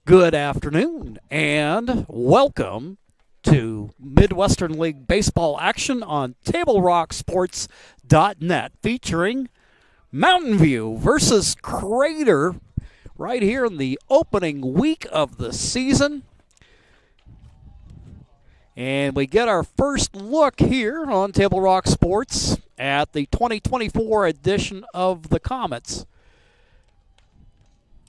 Good afternoon and welcome to Midwestern League baseball action on TableRockSports.net featuring Mountain View versus Crater right here in the opening week of the season. And we get our first look here on Table Rock Sports at the 2024 edition of the Comets.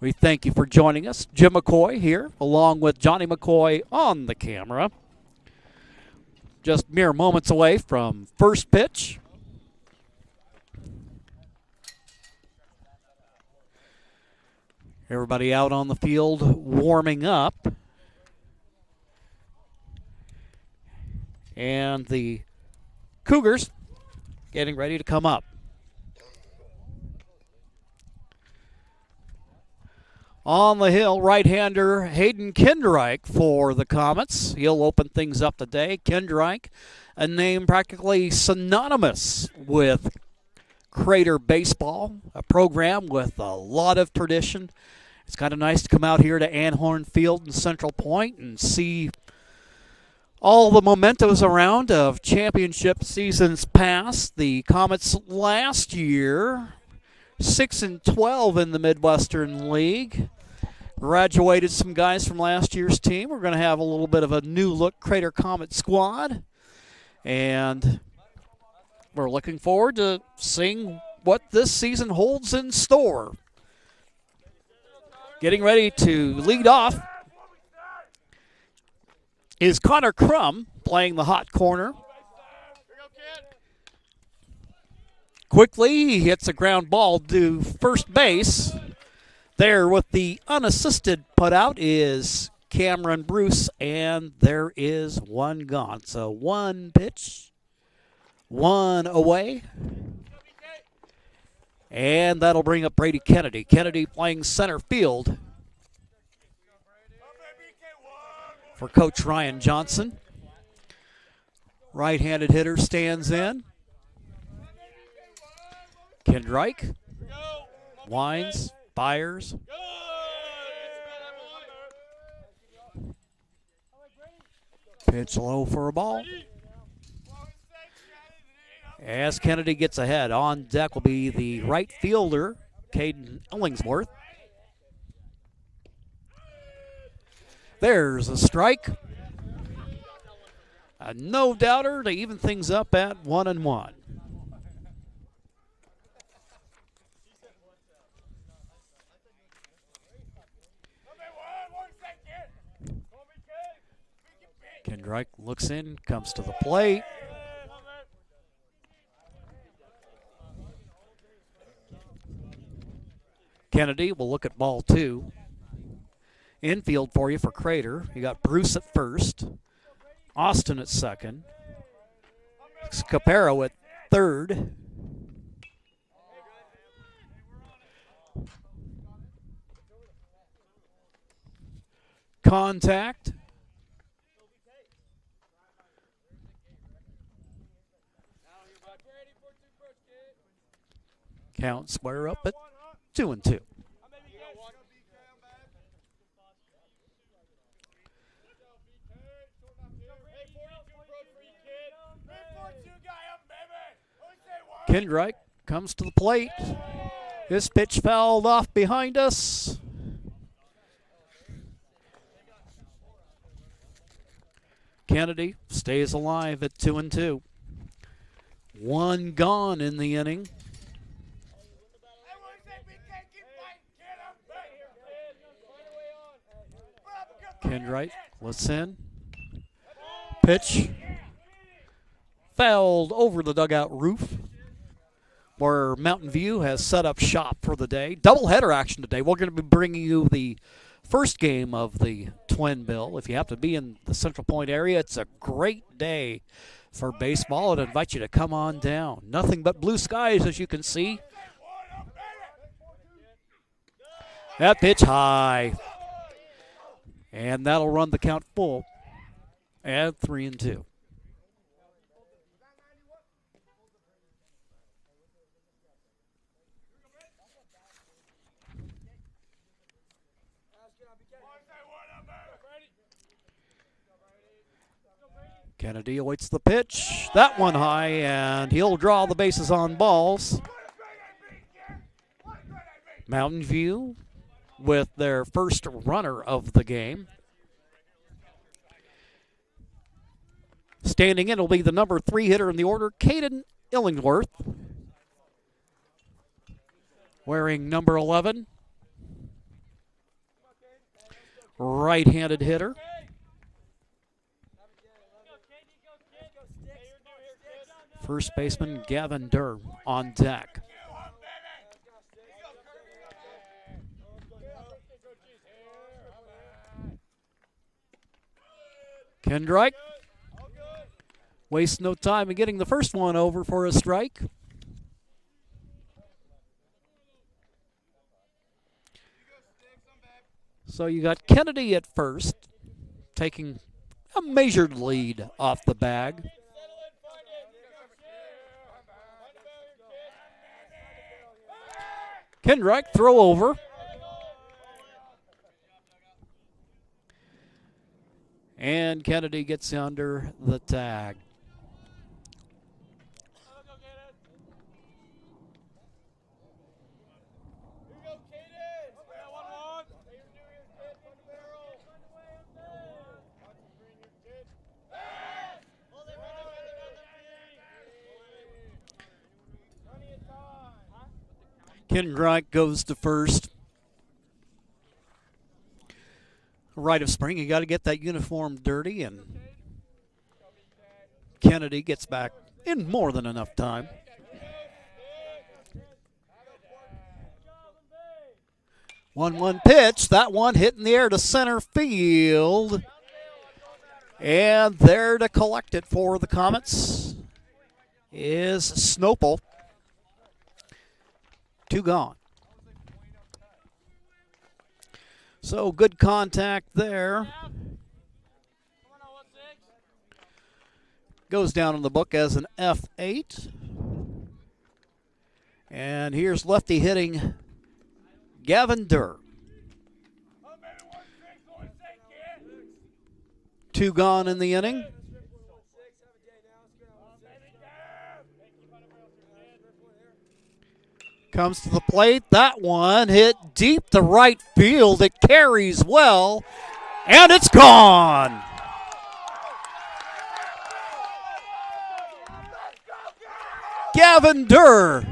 We thank you for joining us. Jim McCoy here, along with Johnny McCoy on the camera. Just mere moments away from first pitch. Everybody out on the field warming up. And the Cougars getting ready to come up. On the hill, right-hander Hayden Kinderreich for the Comets. He'll open things up today. Kinderreich, a name practically synonymous with Crater Baseball, a program with a lot of tradition. It's kind of nice to come out here to Anhorn Field in Central Point and see all the mementos around of championship seasons past. The Comets last year, 6-12 in the Midwestern League. Graduated some guys from last year's team. We're going to have a little bit of a new look Crater Comet squad. And we're looking forward to seeing what this season holds in store. Getting ready to lead off is Connor Crum playing the hot corner. Quickly, he hits a ground ball to first base. There with the unassisted putout is Cameron Bruce, and there is one gone. So one pitch, one away. And that'll bring up Brady Kennedy. Kennedy playing center field for Coach Ryan Johnson. Right-handed hitter stands in. Kinderreich winds, fires. Pitch low for a ball. As Kennedy gets ahead, on deck will be the right fielder, Caden Ellingsworth. There's a strike. A no-doubter to even things up at 1-1. Kinderreich looks in, comes to the plate. Kennedy will look at ball two. Infield for you for Crater. You got Bruce at first. Austin at second. Capero at third. Contact. Count square up at 2-2. Kinderreich comes to the plate. His pitch fouled off behind us. Kennedy stays alive at 2-2. One gone in the inning. Kinderreich lets in. Pitch fouled over the dugout roof where Mountain View has set up shop for the day. Doubleheader action today. We're going to be bringing you the first game of the Twin Bill. If you have to be in the Central Point area, it's a great day for baseball. I'd invite you to come on down. Nothing but blue skies, as you can see. That pitch high. And that'll run the count full at 3-2. Kennedy awaits the pitch. That one high, and he'll draw the bases on balls. Mountain View with their first runner of the game. Standing in will be the number 3 hitter in the order, Caden Illingworth. Wearing number 11. Right-handed hitter. First baseman Gavin Durr on deck. Kendrike wastes no time in getting the first one over for a strike. So you got Kennedy at first, taking a measured lead off the bag. Kendrike throw over. And Kennedy gets under the tag. Kendrike goes to first. Rite of spring, you got to get that uniform dirty, and Kennedy gets back in more than enough time. One pitch, that one hit in the air to center field. And there to collect it for the Comets is Snopel. 2 gone. So good contact there. Goes down in the book as an F8. And here's lefty hitting Gavin Durr. 2 gone in the inning. Comes to the plate. That one hit deep to right field. It carries well, and it's gone. Gavin Durr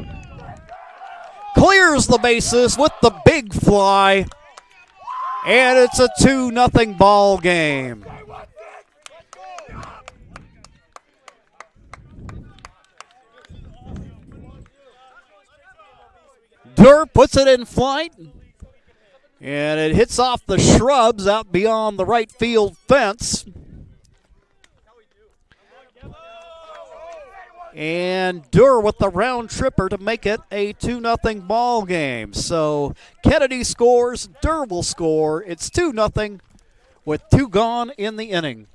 clears the bases with the big fly, and it's a 2-0 ball game. Durr puts it in flight, and it hits off the shrubs out beyond the right field fence. And Durr with the round tripper to make it a 2-0 ball game. So Kennedy scores, Durr will score. It's 2-0 with 2 gone in the inning.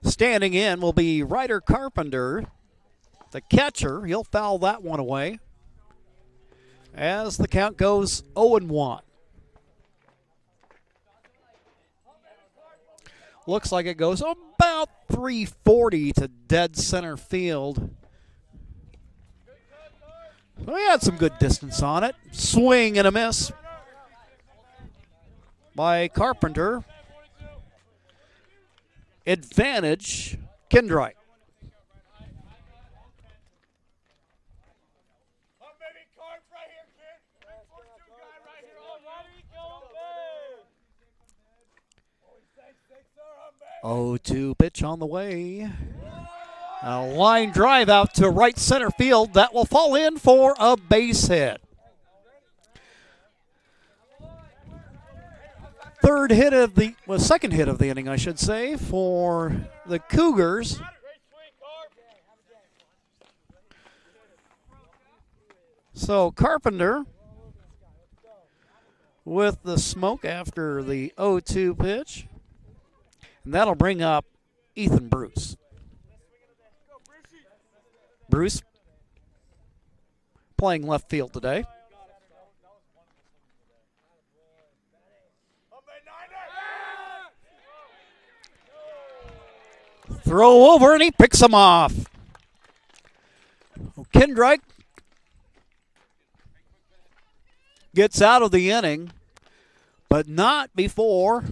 Standing in will be Ryder Carpenter, the catcher. He'll foul that one away as the count goes 0-1. Looks like it goes about 340 to dead center field. We had some good distance on it. Swing and a miss by Carpenter. Advantage, Kendrike. Oh, 2 pitch on the way. A line drive out to right center field. That will fall in for a base hit. Second hit of the inning, I should say, for the Cougars. So Carpenter with the smoke after the 0-2 pitch. And that'll bring up Ethan Bruce. Bruce playing left field today. Throw over, and he picks him off. Kendrick gets out of the inning, but not before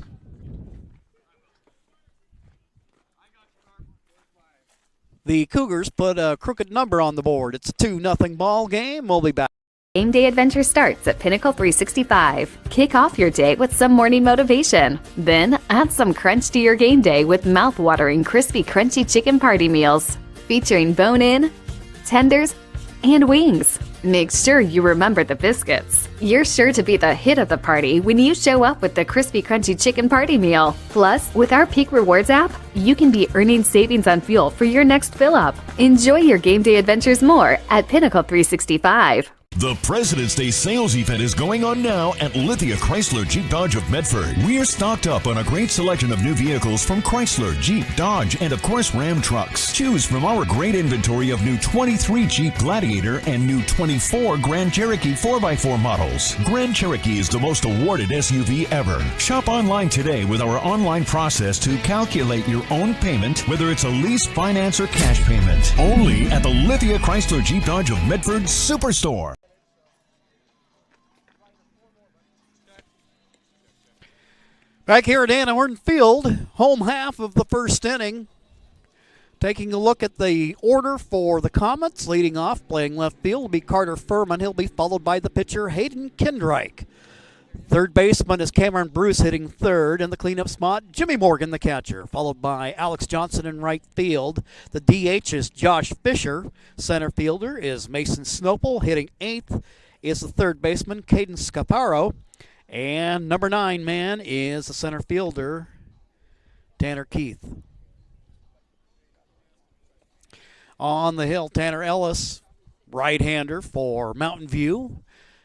the Cougars put a crooked number on the board. It's a 2-0 ball game. We'll be back. Game day adventure starts at Pinnacle 365. Kick off your day with some morning motivation. Then add some crunch to your game day with mouth-watering crispy crunchy chicken party meals featuring bone-in, tenders, and wings. Make sure you remember the biscuits. You're sure to be the hit of the party when you show up with the crispy crunchy chicken party meal. Plus, with our Peak Rewards app, you can be earning savings on fuel for your next fill-up. Enjoy your game day adventures more at Pinnacle 365. The President's Day sales event is going on now at Lithia Chrysler Jeep Dodge of Medford. We're stocked up on a great selection of new vehicles from Chrysler, Jeep, Dodge, and of course Ram trucks. Choose from our great inventory of new 23 Jeep Gladiator and new 24 Grand Cherokee 4x4 models. Grand Cherokee is the most awarded SUV ever. Shop online today with our online process to calculate your own payment, whether it's a lease, finance, or cash payment. Only at the Lithia Chrysler Jeep Dodge of Medford Superstore. Back here at Anna Horton Field, home half of the first inning. Taking a look at the order for the Comets, leading off, playing left field will be Carter Furman. He'll be followed by the pitcher, Hayden Kendrick. Third baseman is Cameron Bruce hitting third. In the cleanup spot, Jimmy Morgan, the catcher, followed by Alex Johnson in right field. The DH is Josh Fisher. Center fielder is Mason Snopel. Hitting eighth is the third baseman, Caden Scaparo. And number 9 man is the center fielder, Tanner Keith. On the hill, Tanner Ellis, right-hander for Mountain View.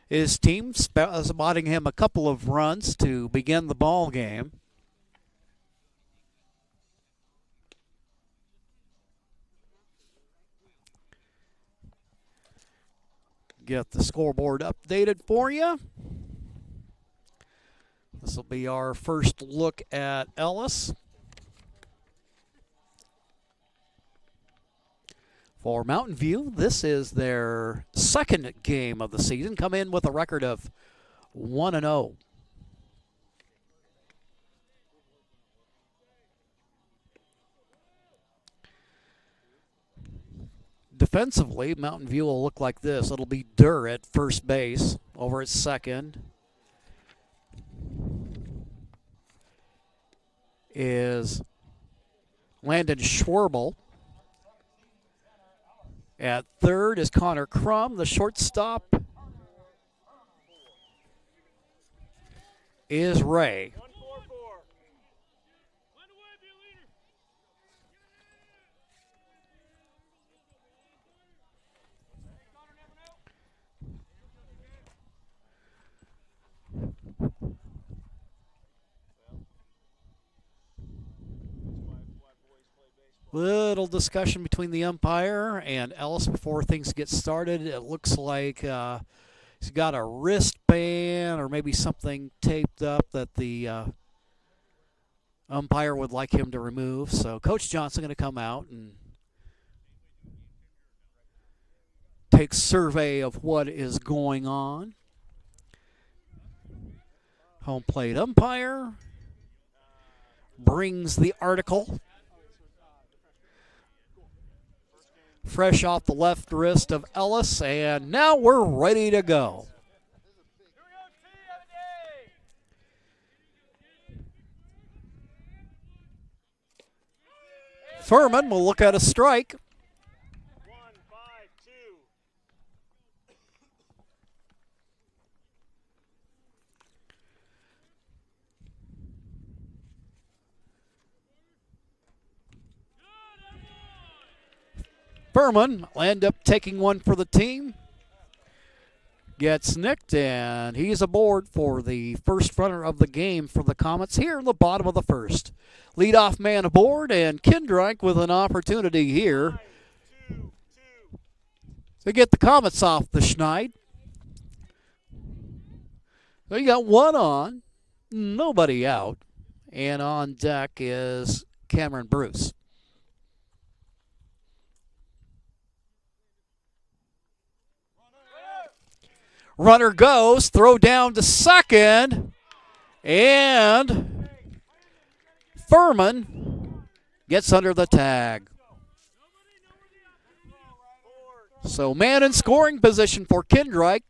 His team spotting him a couple of runs to begin the ball game. Get the scoreboard updated for you. This will be our first look at Ellis. For Mountain View, this is their second game of the season. Come in with a record of 1-0. Defensively, Mountain View will look like this. It'll be Durr at first base, over at second is Landon Schwerbel. At third is Connor Crum. The shortstop is Ray. Little discussion between the umpire and Ellis before things get started. It looks like he's got a wristband or maybe something taped up that the umpire would like him to remove. So Coach Johnson going to come out and take survey of what is going on. Home plate umpire brings the article fresh off the left wrist of Ellis, and now we're ready to go. Furman will look at a strike. Furman will end up taking one for the team. Gets nicked, and he's aboard for the first runner of the game for the Comets here in the bottom of the first. Leadoff man aboard, and Kendrick with an opportunity here to get the Comets off the schneid. So you got one on, nobody out, and on deck is Cameron Bruce. Runner goes, throw down to second, and Furman gets under the tag. So man in scoring position for Kindreich.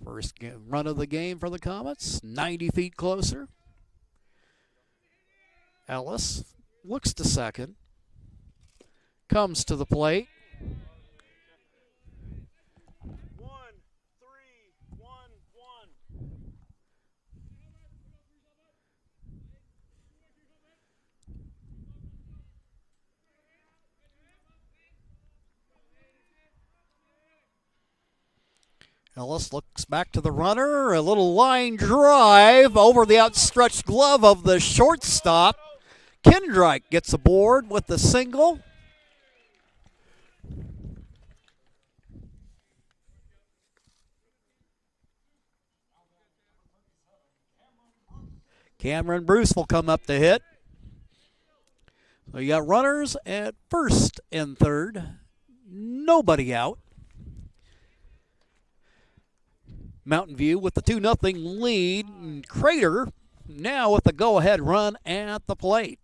First run of the game for the Comets, 90 feet closer. Ellis looks to second, comes to the plate. 1-3-1-1. Ellis looks back to the runner, a little line drive over the outstretched glove of the shortstop. Kindreich gets aboard with the single. Cameron Bruce will come up to hit. So you got runners at first and third. Nobody out. Mountain View with the 2-0 lead. And Crater now with the go-ahead run at the plate.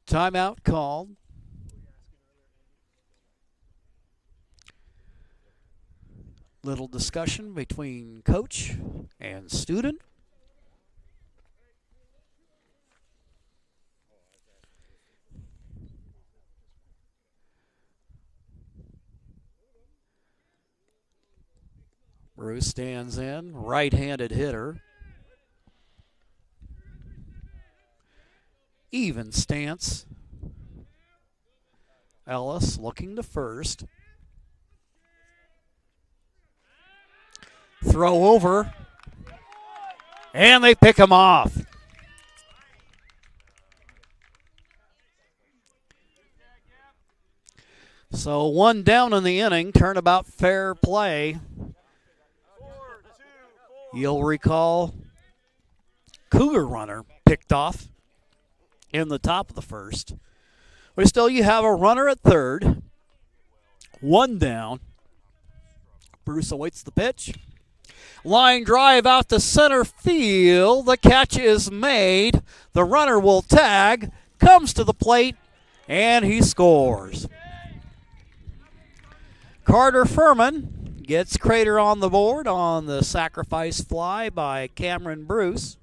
Timeout called. Little discussion between coach and student. Bruce stands in, right-handed hitter. Even stance. Ellis looking to first. Throw over. And they pick him off. So one down in the inning, turnabout fair play. You'll recall Cougar runner picked off in the top of the first. But still, you have a runner at third. One down. Bruce awaits the pitch. Line drive out to center field. The catch is made. The runner will tag, comes to the plate, and he scores. Carter Furman gets Crater on the board on the sacrifice fly by Cameron Bruce.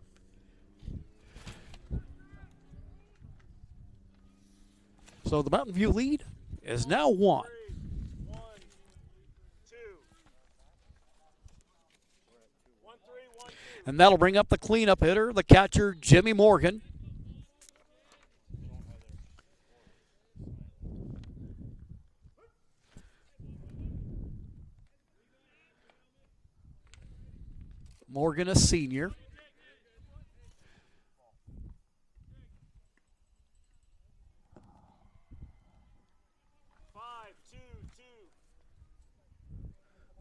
So the Mountain View lead is now 1. And that'll bring up the cleanup hitter, the catcher, Jimmy Morgan. Morgan, a senior.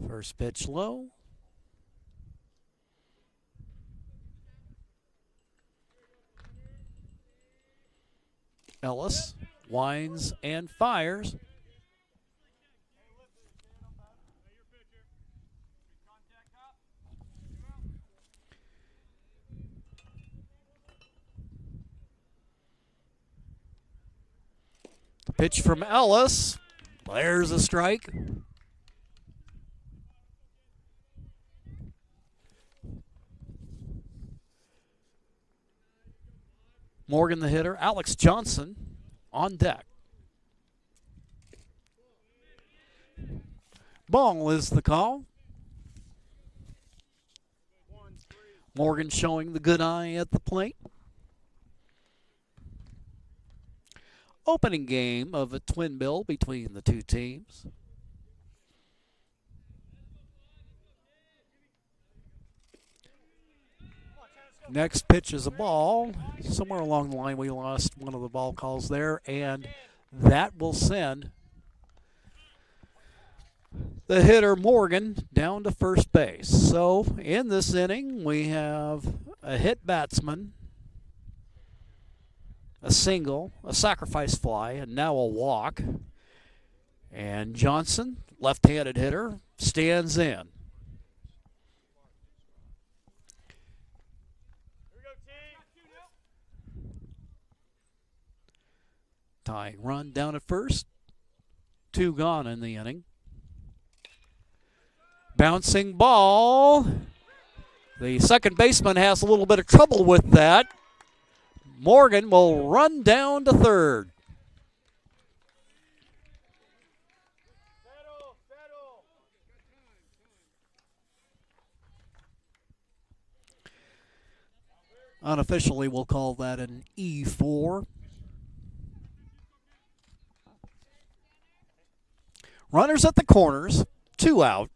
First pitch low. Ellis winds and fires. The pitch from Ellis. There's a strike. Morgan the hitter, Alex Johnson on deck. Ball is the call. Morgan showing the good eye at the plate. opening game of a twin bill between the two teams. Next pitch is a ball. Somewhere along the line we lost one of the ball calls there, and that will send the hitter Morgan down to first base. So in this inning we have a hit batsman, a single, a sacrifice fly, and now a walk. And Johnson, left-handed hitter, stands in. Tying run down at first. 2 gone in the inning. Bouncing ball. The second baseman has a little bit of trouble with that. Morgan will run down to third. Unofficially, we'll call that an E4. Runners at the corners, 2 out.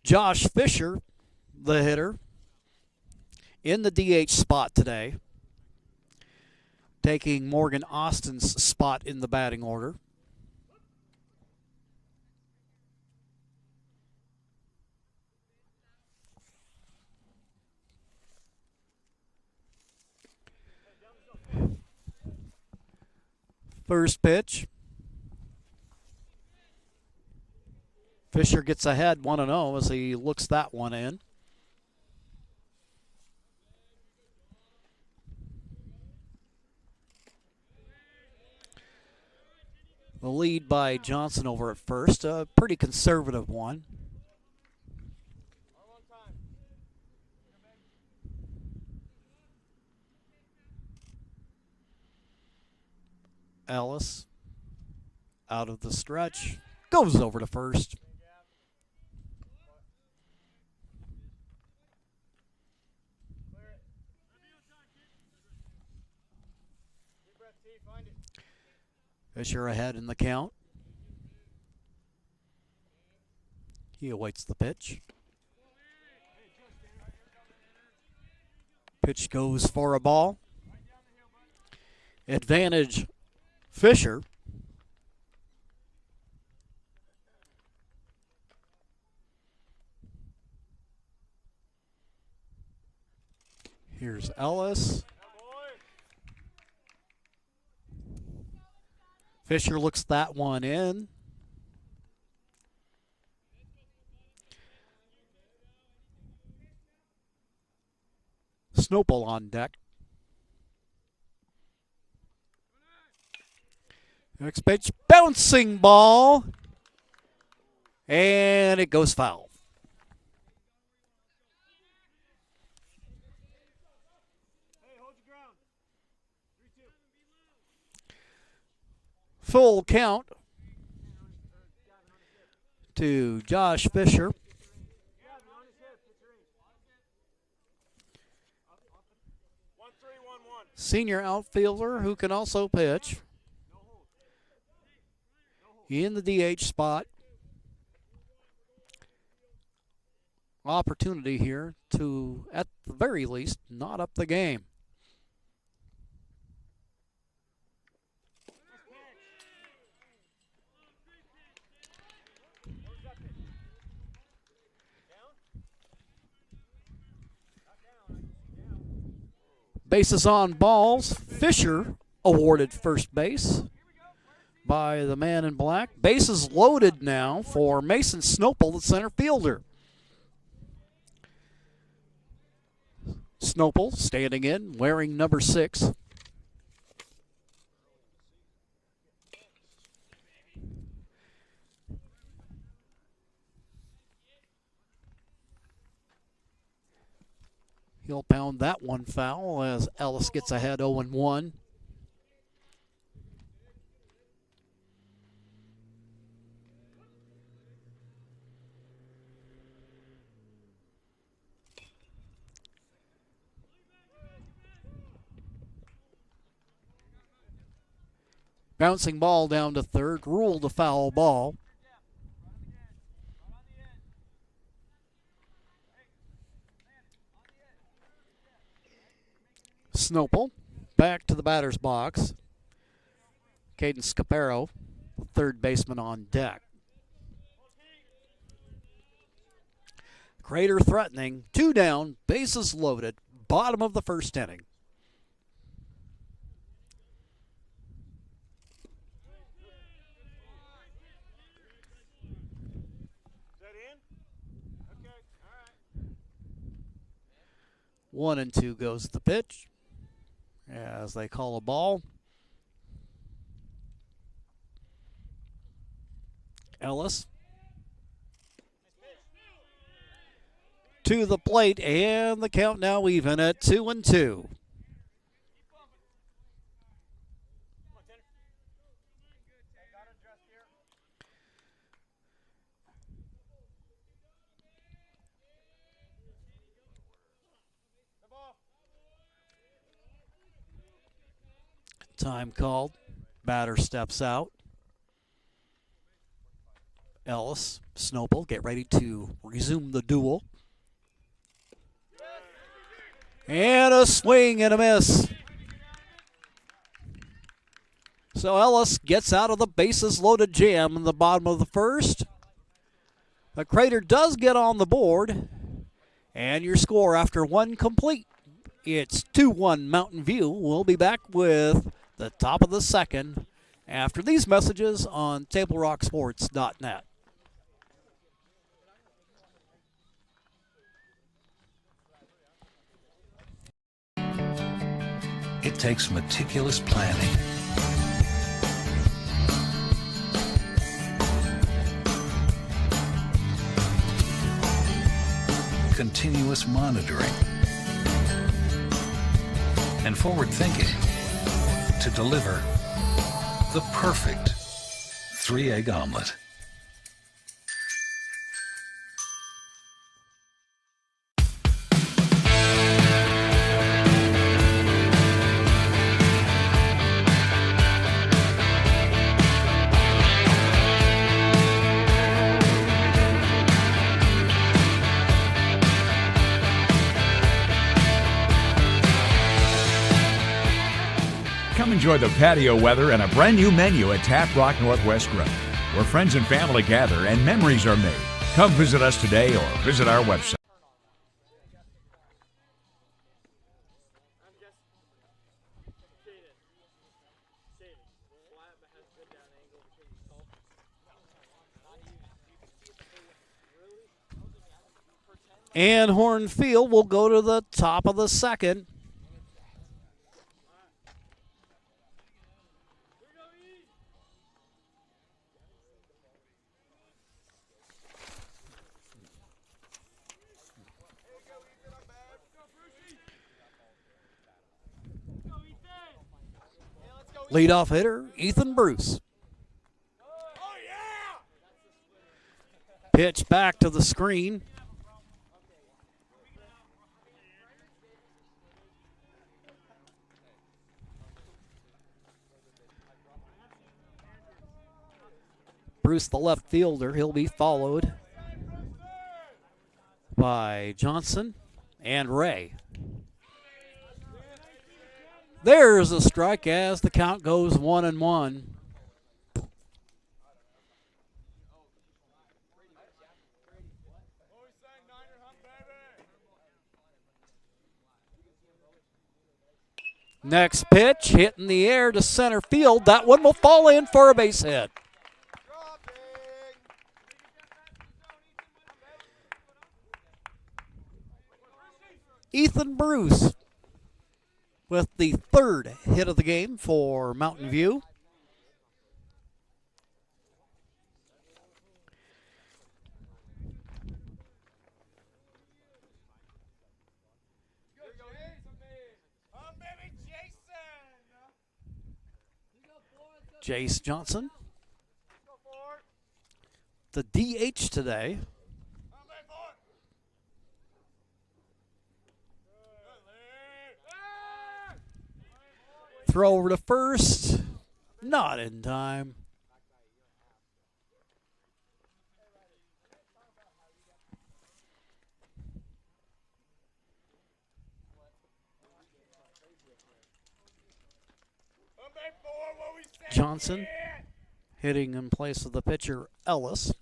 Josh Fisher, the hitter, in the DH spot today, taking Morgan Austin's spot in the batting order. First pitch. Fisher gets ahead 1-0 as he looks that one in. The lead by Johnson over at first, a pretty conservative one. Ellis out of the stretch, goes over to first. Fisher ahead in the count. He awaits the pitch. Pitch goes for a ball. Advantage Fisher. Here's Ellis. Fisher looks that one in. Snopel on deck. Next pitch, bouncing ball. And it goes foul. Full count to Josh Fisher. Senior outfielder who can also pitch. In the DH spot. Opportunity here to, at the very least, knot up the game. Bases on balls. Fisher awarded first base by the man in black. Bases loaded now for Mason Snopel, the center fielder. Snopel standing in, wearing number 6. He'll pound that one foul as Ellis gets ahead 0-1. Bouncing ball down to third, ruled a foul ball. Snopel back to the batter's box. Caden Scaparo, third baseman on deck. Crater threatening, 2 down, bases loaded, bottom of the first inning. One and two goes the pitch as they call a ball. Ellis to the plate, and the count now even at 2-2. Time called. Batter steps out. Ellis, Snopel get ready to resume the duel. And a swing and a miss. So Ellis gets out of the bases loaded jam in the bottom of the first. The Crater does get on the board. And your score after one complete, it's 2-1 Mountain View. We'll be back with the top of the second after these messages on TableRockSports.net. It takes meticulous planning, continuous monitoring, and forward thinking to deliver the perfect 3-egg omelet. Enjoy the patio weather and a brand new menu at Tap Rock Northwest Grill, where friends and family gather and memories are made. Come visit us today or visit our website. And Horn Field will go to the top of the second. Leadoff hitter, Ethan Bruce. Pitch back to the screen. Bruce, the left fielder, he'll be followed by Johnson and Ray. There's a strike as the count goes 1-1. Next pitch, hit in the air to center field. That one will fall in for a base hit. Ethan Bruce with the third hit of the game for Mountain View. Jace Johnson, the DH today. Throw over to first. Not in time. Johnson hitting in place of the pitcher, Ellis.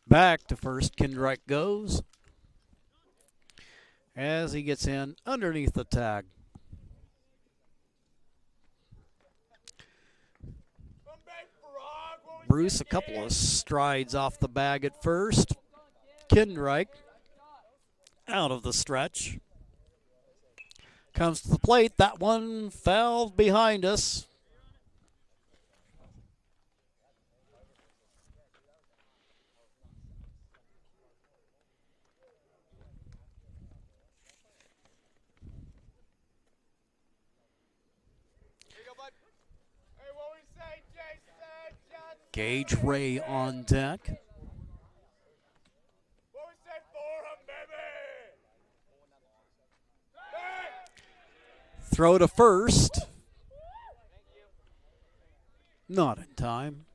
Back to first, Kindreich goes as he gets in underneath the tag. Bruce a couple of strides off the bag at first. Kindreich out of the stretch. Comes to the plate. That one fell behind us. Gage Ray on deck. Throw to first. Not in time.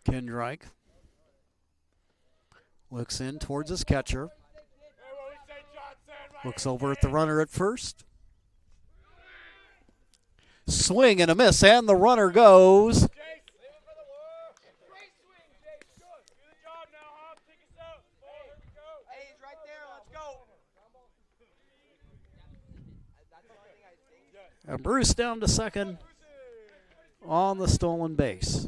Kindreich looks in towards his catcher. Looks over at the runner at first. Swing and a miss, and the runner goes. And Bruce down to second on the stolen base.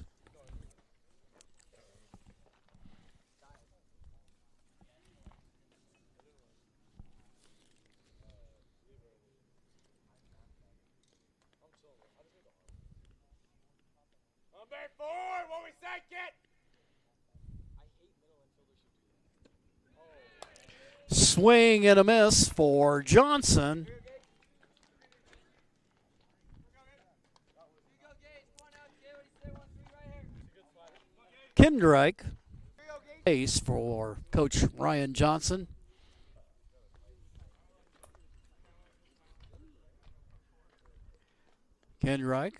Swing and a miss for Johnson. Kindreich, base for Coach Ryan Johnson. Kindreich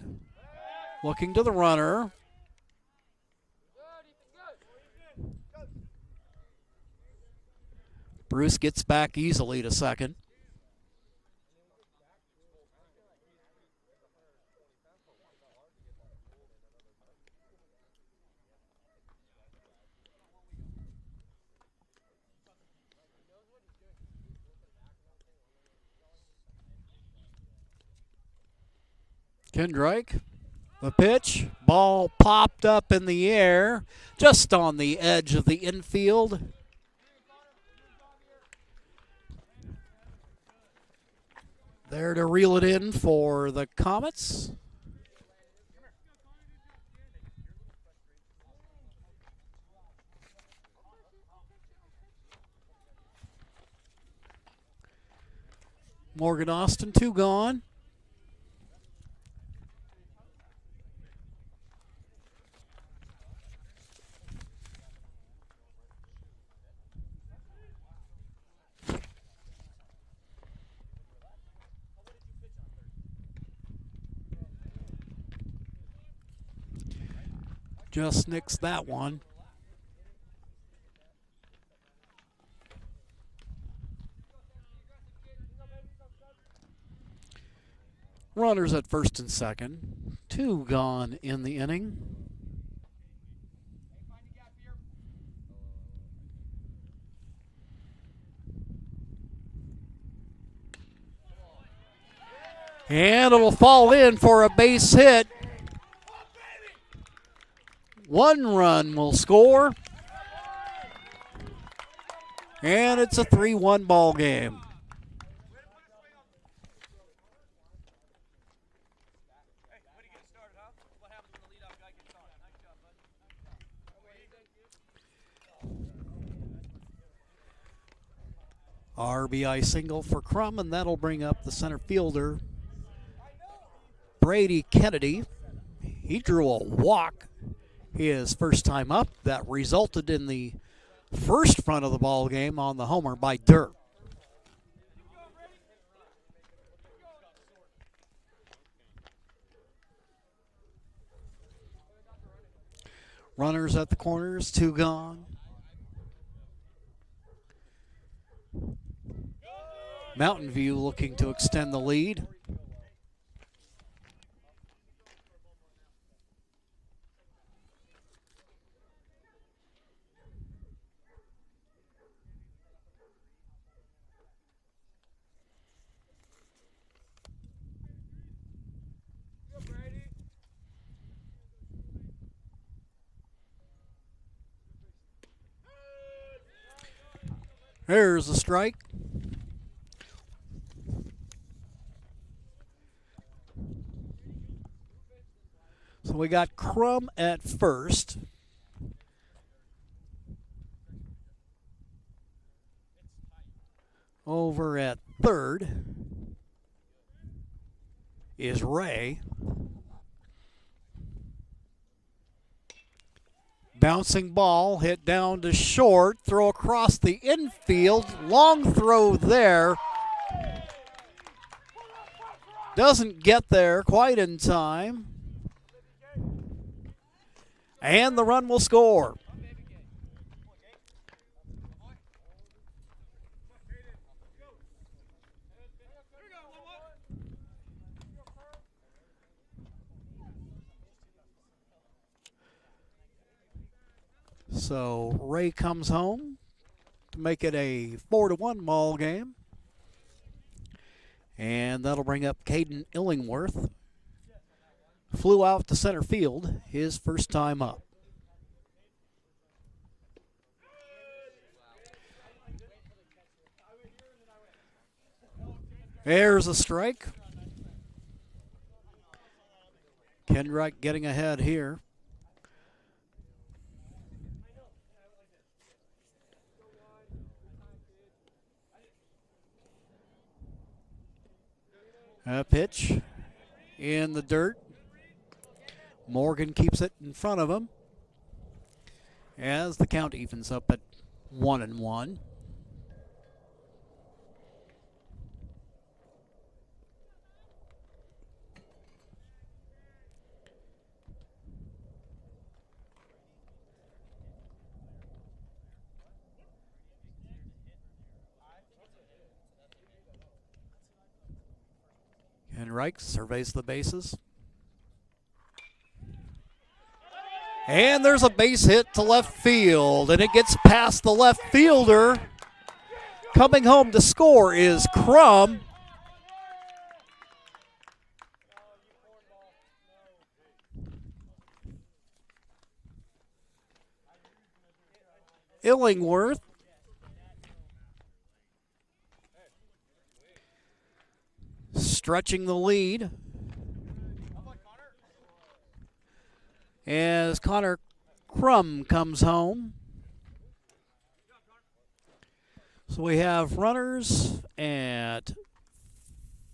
looking to the runner. Bruce gets back easily to second. Kindreich, the pitch, ball popped up in the air, just on the edge of the infield. There to reel it in for the Comets. Morgan Austin, 2 gone. Just nixed that one. Runners at first and second. 2 gone in the inning. And it'll fall in for a base hit. 1 run will score. And it's a 3-1 ball game. RBI single for Crum, and that'll bring up the center fielder, Brady Kennedy. He drew a walk his first time up. That resulted in the first front of the ball game on the homer by Dirk. Runners at the corners, 2 gone. Mountain View looking to extend the lead. There's a strike. So we got Crum at first. Over at third is Ray. Bouncing ball hit down to short, throw across the infield, long throw there. Doesn't get there quite in time. And the run will score. So Ray comes home to make it a 4-1 ball game. And that'll bring up Caden Illingworth. Flew out to center field his first time up. There's a strike. Kendrick getting ahead here. A pitch in the dirt. Morgan keeps it in front of him as the count evens up at 1-1. Henrich surveys the bases. And there's a base hit to left field, and it gets past the left fielder. Coming home to score is Crum. Illingworth. Stretching the lead as Connor Crum comes home. So we have runners at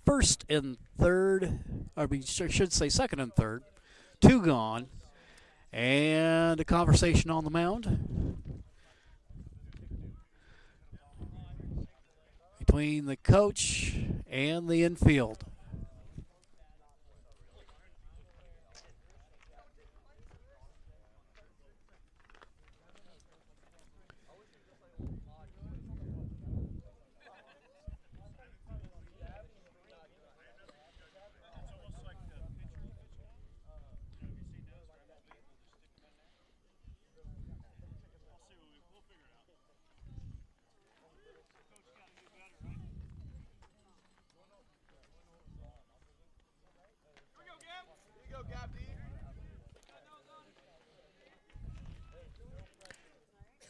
first and third, or we should say second and third, 2 gone, and a conversation on the mound between the coach and the infield.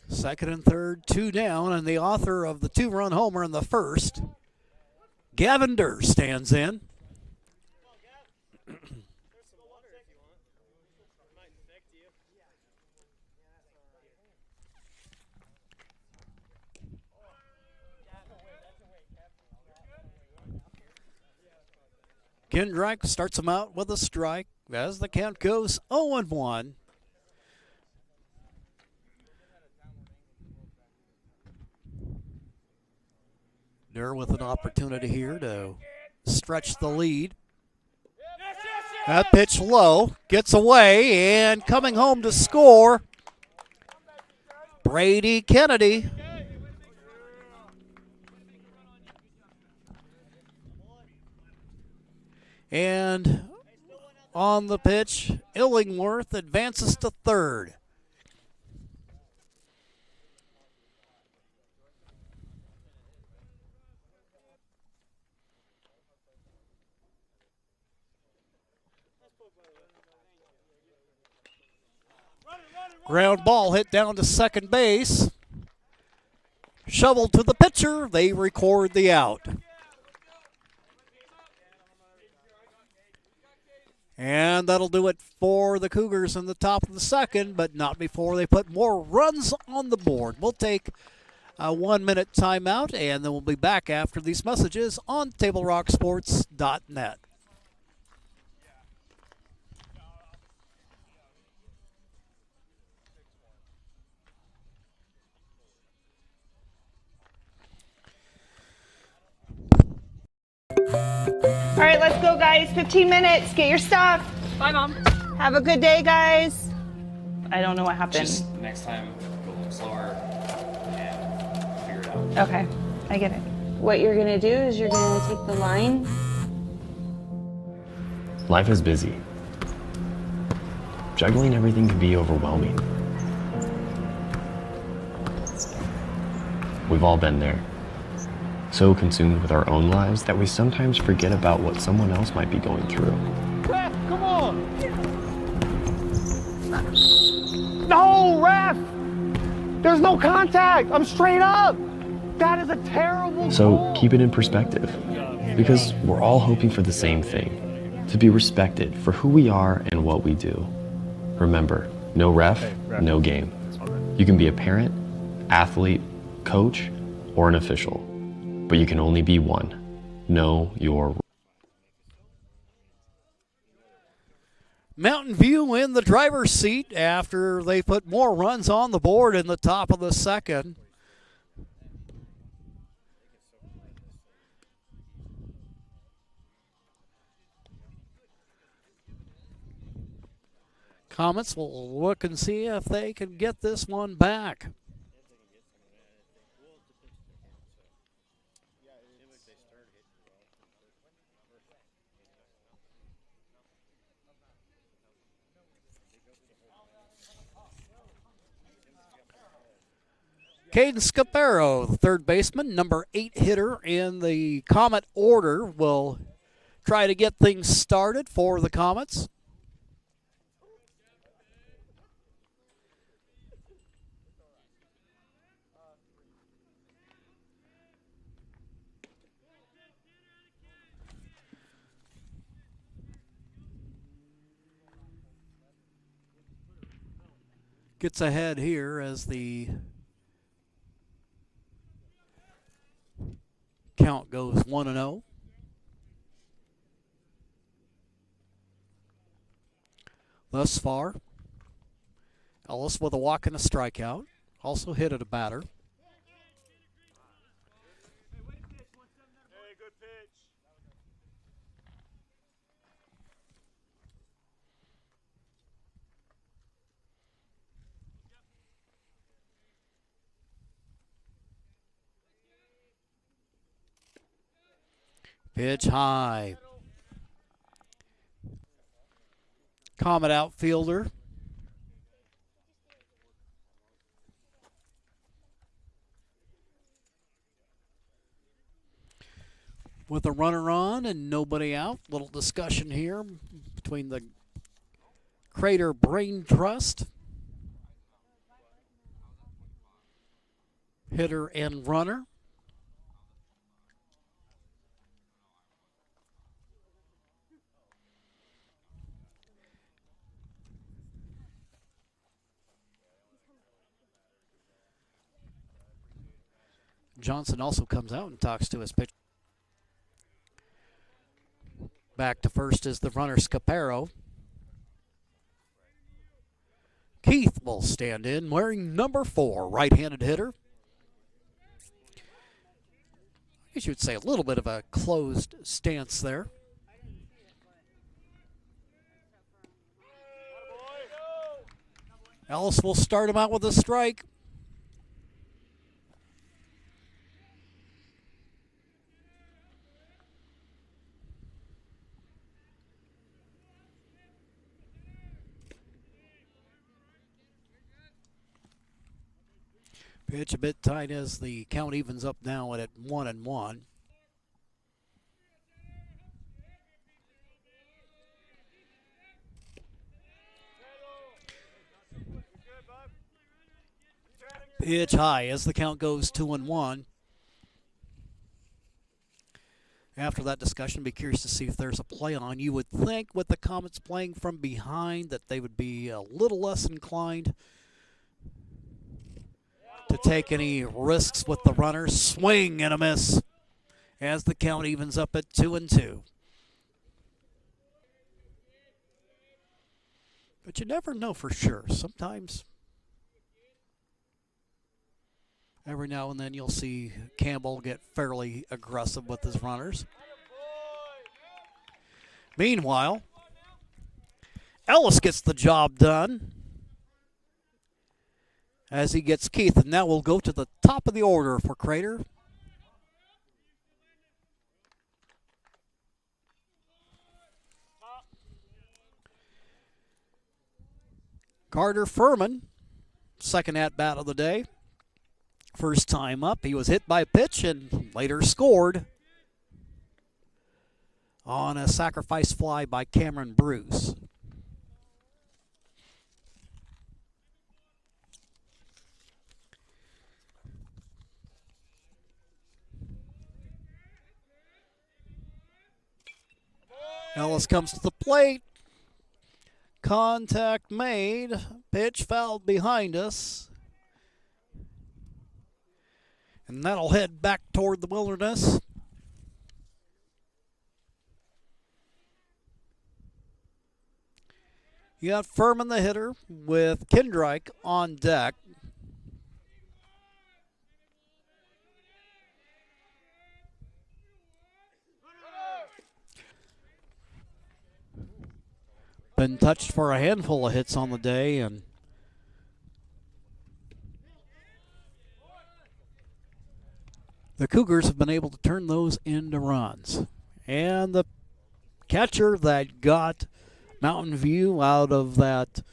Second and third, 2 down, and the author of the 2-run homer in the first, Gavin Durr, stands in. Kendrick starts him out with a strike as the count goes 0-1. They're with an opportunity here to stretch the lead. That pitch low, gets away, and coming home to score, Brady Kennedy. And on the pitch, Illingworth advances to third. Ground ball hit down to second base. Shoveled to the pitcher. They record the out. And that'll do it for the Cougars in the top of the second, but not before they put more runs on the board. We'll take a 1-minute timeout, and then we'll be back after these messages on TableRockSports.net. All right, let's go, guys. 15 minutes. Get your stuff. Bye, Mom. Have a good day, guys. I don't know what happened. Just next time, go a little slower and figure it out. Okay, I get it. What you're going to do is you're going to take the line. Life is busy. Juggling everything can be overwhelming. We've all been there. So consumed with our own lives that we sometimes forget about what someone else might be going through. Ref, come on! No, ref! There's no contact! I'm straight up! That is a terrible So goal. keep it in perspective, because we're all hoping for the same thing, to be respected for who we are and what we do. Remember, no ref, no game. You can be a parent, athlete, coach, or an official, but you can only be one. Know your role. Mountain View in the driver's seat after they put more runs on the board in the top of the second. Comets will look and see if they can get this one back. Caden Scaparo, the third baseman, number 8 hitter in the Comet order, will try to get things started for the Comets. Gets ahead here as the count goes 1-0. Thus far, Ellis with a walk and a strikeout. Also hit at a batter. Pitch high. Comet outfielder. With a runner on and nobody out. Little discussion here between the Crater Brain Trust hitter and runner. Johnson also comes out and talks to his pitcher. Back to first is the runner Scaparo. Keith will stand in wearing number 4, right-handed hitter. I guess you would say a little bit of a closed stance there. Ellis will start him out with a strike. Pitch a bit tight as the count evens up now at 1-1. Pitch high as the count goes 2-1. After that discussion, be curious to see if there's a play on. You would think with the Comets playing from behind that they would be a little less inclined to take any risks with the runners. Swing and a miss as the count evens up at 2-2. But you never know for sure. Sometimes, every now and then, you'll see Campbell get fairly aggressive with his runners. Meanwhile, Ellis gets the job done as he gets Keith, and now we'll go to the top of the order for Crater. Carter Furman, second at-bat of the day. First time up, he was hit by a pitch and later scored on a sacrifice fly by Cameron Bruce. Ellis comes to the plate. Contact made. Pitch fouled behind us. And that'll head back toward the Wilderness. You got Furman the hitter with Kindreich on deck. Been touched for a handful of hits on the day, and the Cougars have been able to turn those into runs. And the catcher that got Mountain View out of that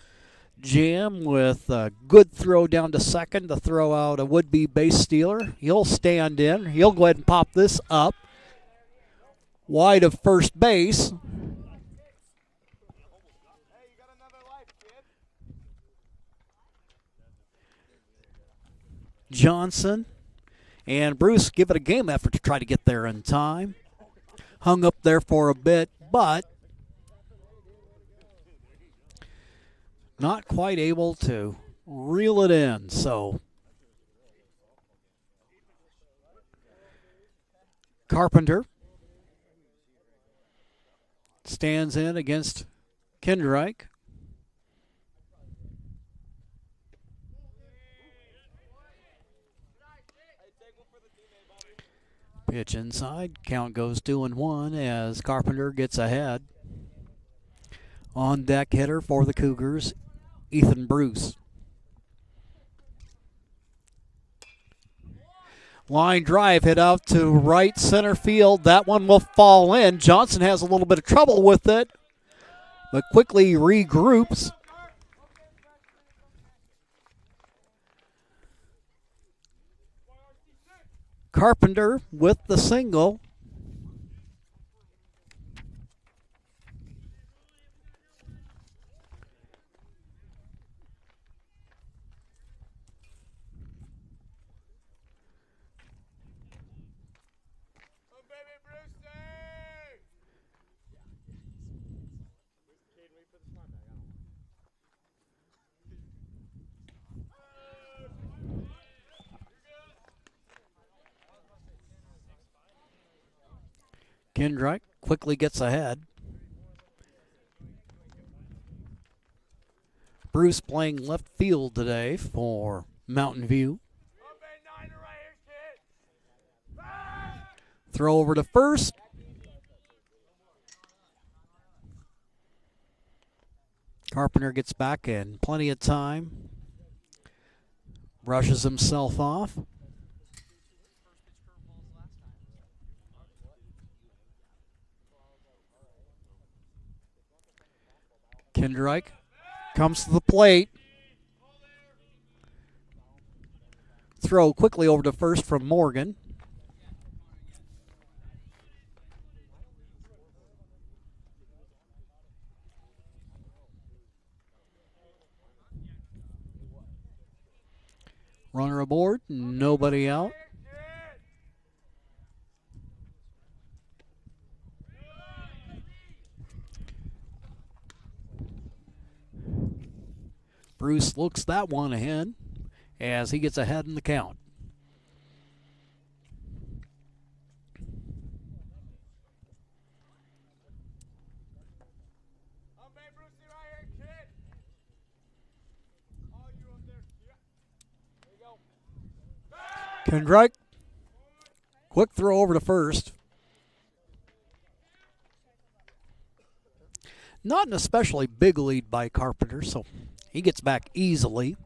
jam with a good throw down to second to throw out a would-be base stealer. He'll stand in. He'll go ahead and pop this up wide of first base. Johnson and Bruce give it a game effort to try to get there in time. Hung up there for a bit, but not quite able to reel it in. So Carpenter stands in against Kindreich. Pitch inside. Count goes 2-1 as Carpenter gets ahead. On deck hitter for the Cougars, Ethan Bruce. Line drive hit out to right center field. That one will fall in. Johnson has a little bit of trouble with it, but quickly regroups. Carpenter with the single. Kindreich quickly gets ahead. Bruce playing left field today for Mountain View. Throw over to first. Carpenter gets back in plenty of time. Brushes himself off. Kinderreich comes to the plate. Throw quickly over to first from Morgan. Runner aboard, nobody out. Bruce looks that one ahead as he gets ahead in the count. Kendrick, quick throw over to first. Not an especially big lead by Carpenter, so he gets back easily.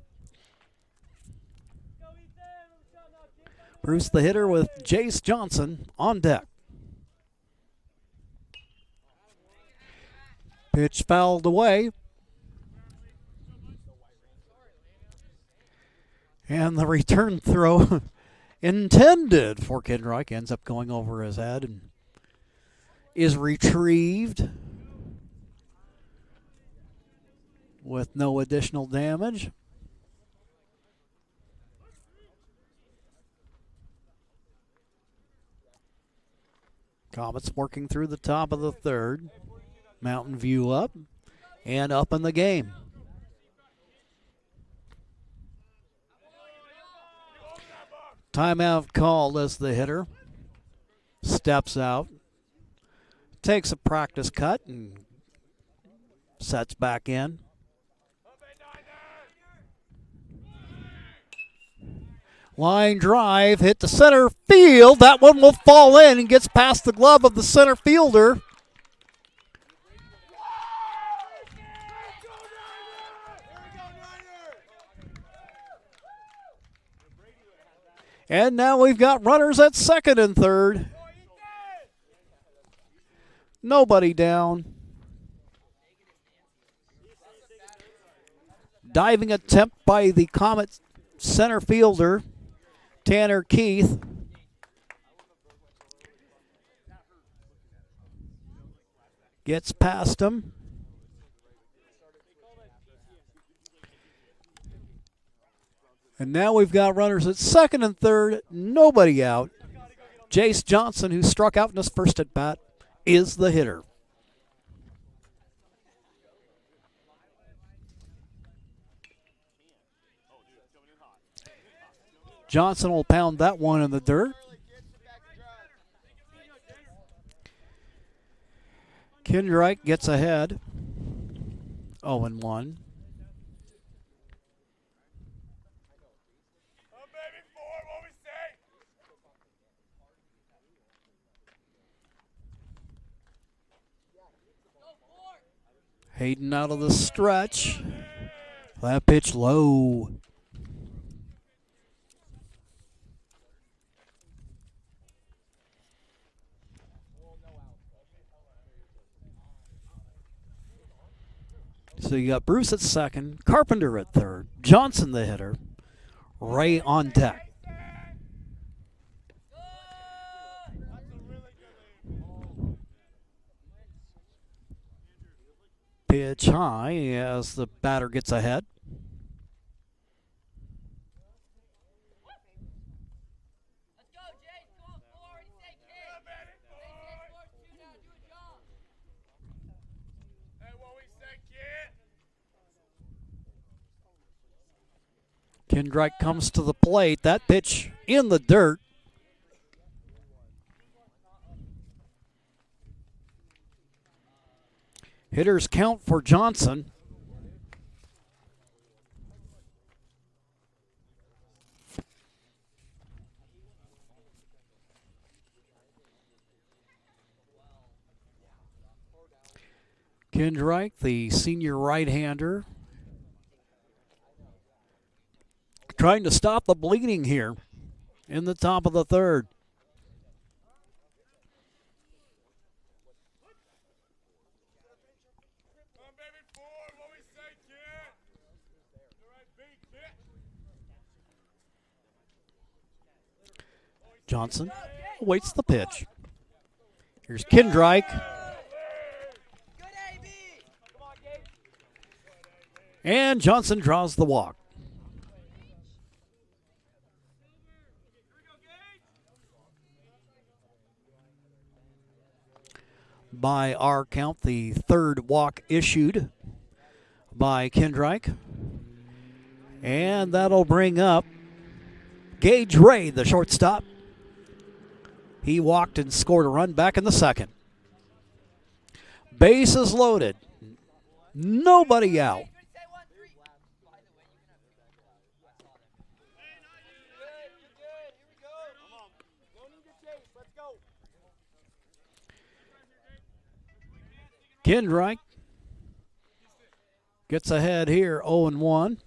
Bruce the hitter with Jace Johnson on deck. Pitch fouled away. And the return throw intended for Kinreich ends up going over his head and is retrieved with no additional damage. Comets working through the top of the third. Mountain View up and up in the game. Timeout called as the hitter steps out, takes a practice cut, and sets back in. Line drive hit the center field. That one will fall in and gets past the glove of the center fielder. And now we've got runners at second and third. Nobody down. Diving attempt by the Comet center fielder, Tanner Keith. Gets past him. And now we've got runners at second and third, nobody out. Jace Johnson, who struck out in his first at bat, is the hitter. Johnson will pound that one in the dirt. Kinderreich gets ahead. 0-1. Hayden out of the stretch. That pitch low. So you got Bruce at second, Carpenter at third, Johnson the hitter, Ray on deck. Pitch high as the batter gets ahead. Kinreich comes to the plate. That pitch in the dirt. Hitters count for Johnson. Kindreich, the senior right-hander, trying to stop the bleeding here in the top of the third. Johnson awaits the pitch. Here's Kindreich. And Johnson draws the walk. By our count, the third walk issued by Kindreich. And that'll bring up Gage Ray, the shortstop. He walked and scored a run back in the second. Bases loaded. Nobody out. Kindreich gets ahead here, 0-1.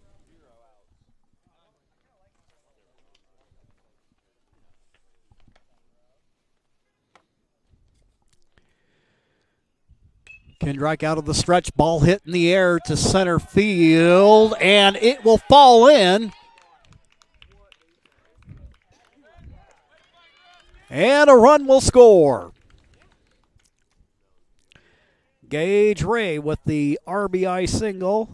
Kindreich out of the stretch, ball hit in the air to center field, and it will fall in. And a run will score. Gage Ray with the RBI single.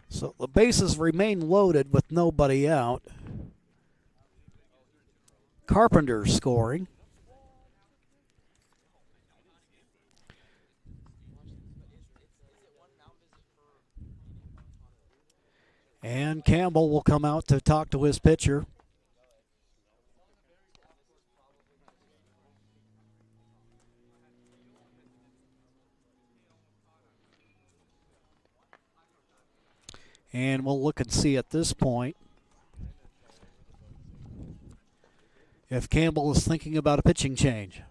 So the bases remain loaded with nobody out. Carpenter scoring. And Campbell will come out to talk to his pitcher. And we'll look and see at this point if Campbell is thinking about a pitching change.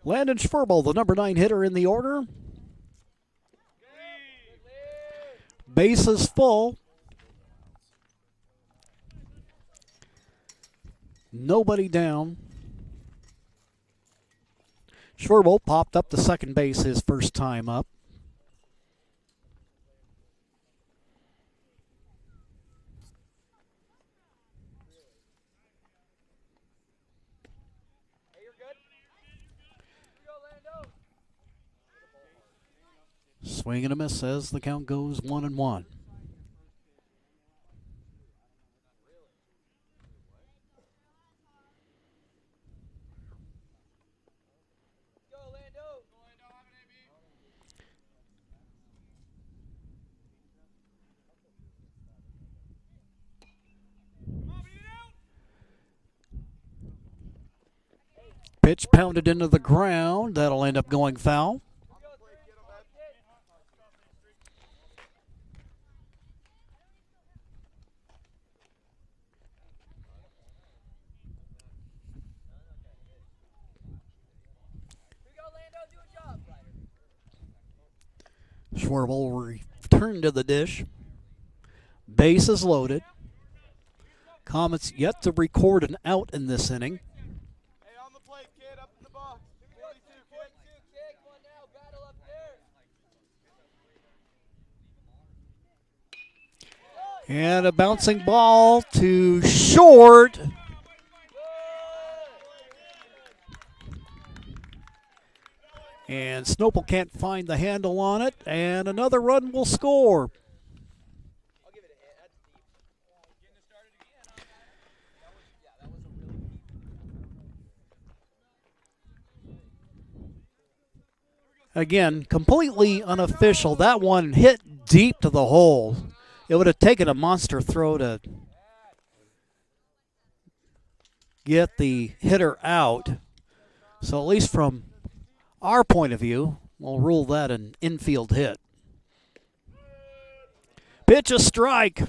Landon Schwerbel, the number 9 hitter in the order. Bases full. Nobody down. Schwerbel popped up to second base his first time up. Swing and a miss as the count goes 1-1. Pitch pounded into the ground. That'll end up going foul. Schwerbel will return to the dish. Bases loaded. Comets yet to record an out in this inning. Hey, on the plate, kid, up in the box. 42, kid. Come on now, battle up And a bouncing ball to short. And Snopel can't find the handle on it, and another run will score. Again, completely unofficial. That one hit deep to the hole. It would have taken a monster throw to get the hitter out. So at least from our point of view, we'll rule that an infield hit. Pitch a strike.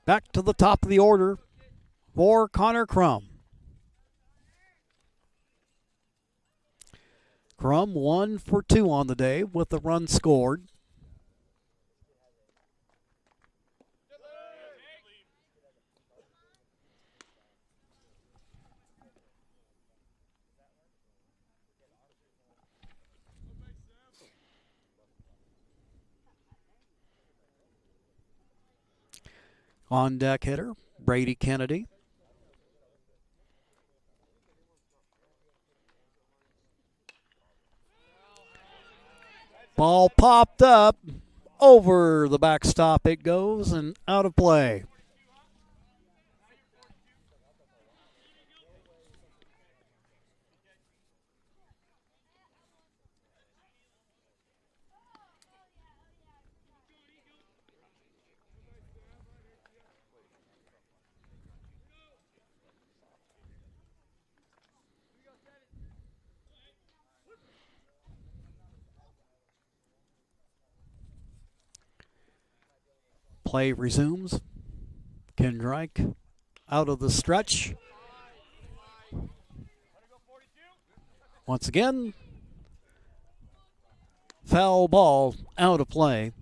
Back to the top of the order for Connor Crum. Crum 1 for 2 on the day with the run scored. On deck hitter, Brady Kennedy. Ball popped up, over the backstop it goes, and out of play. Play resumes. Kendrike out of the stretch. Once again, foul ball out of play.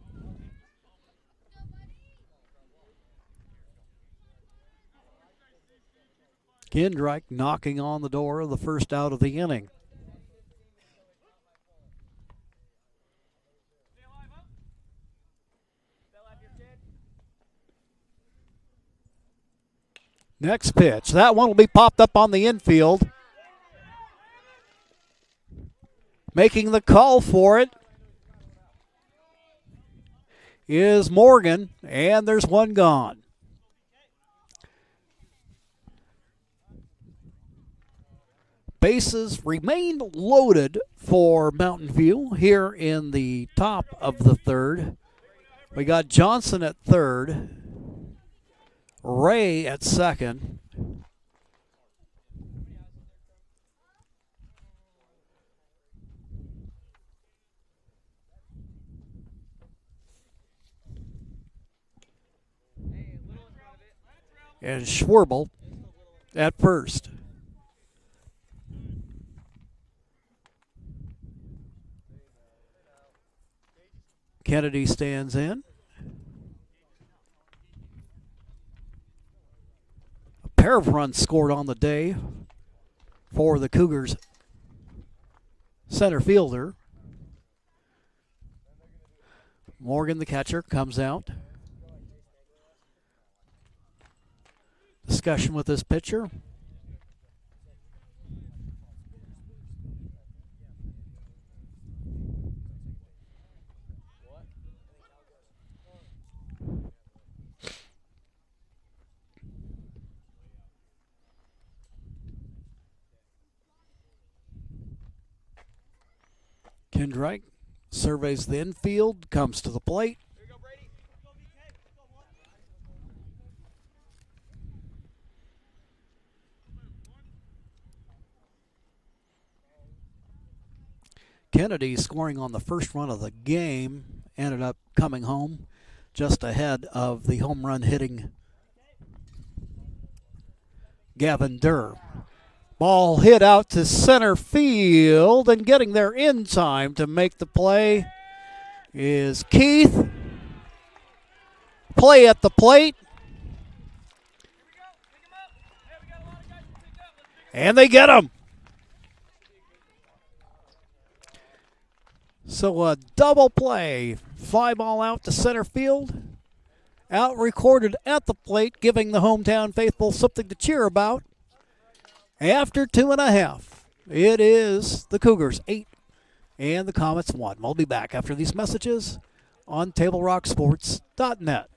Kendrike knocking on the door of the first out of the inning. Next pitch. That one will be popped up on the infield. Making the call for it is Morgan, and there's one gone. Bases remain loaded for Mountain View here in the top of the third. We got Johnson at third. Ray at second. And Schwerbel at first. Kennedy stands in. Pair of runs scored on the day for the Cougars center fielder. Morgan, the catcher, comes out. Discussion with this pitcher. Kendrike surveys the infield, comes to the plate. Kennedy scoring on the first run of the game, ended up coming home just ahead of the home run hitting Gavin Durr. Ball hit out to center field, and getting there in time to make the play is Keith. Play at the plate. And they get him. So a double play. Fly ball out to center field. Out recorded at the plate, giving the hometown faithful something to cheer about. After 2.5, it is the Cougars 8 and the Comets 1. We'll be back after these messages on TableRockSports.net.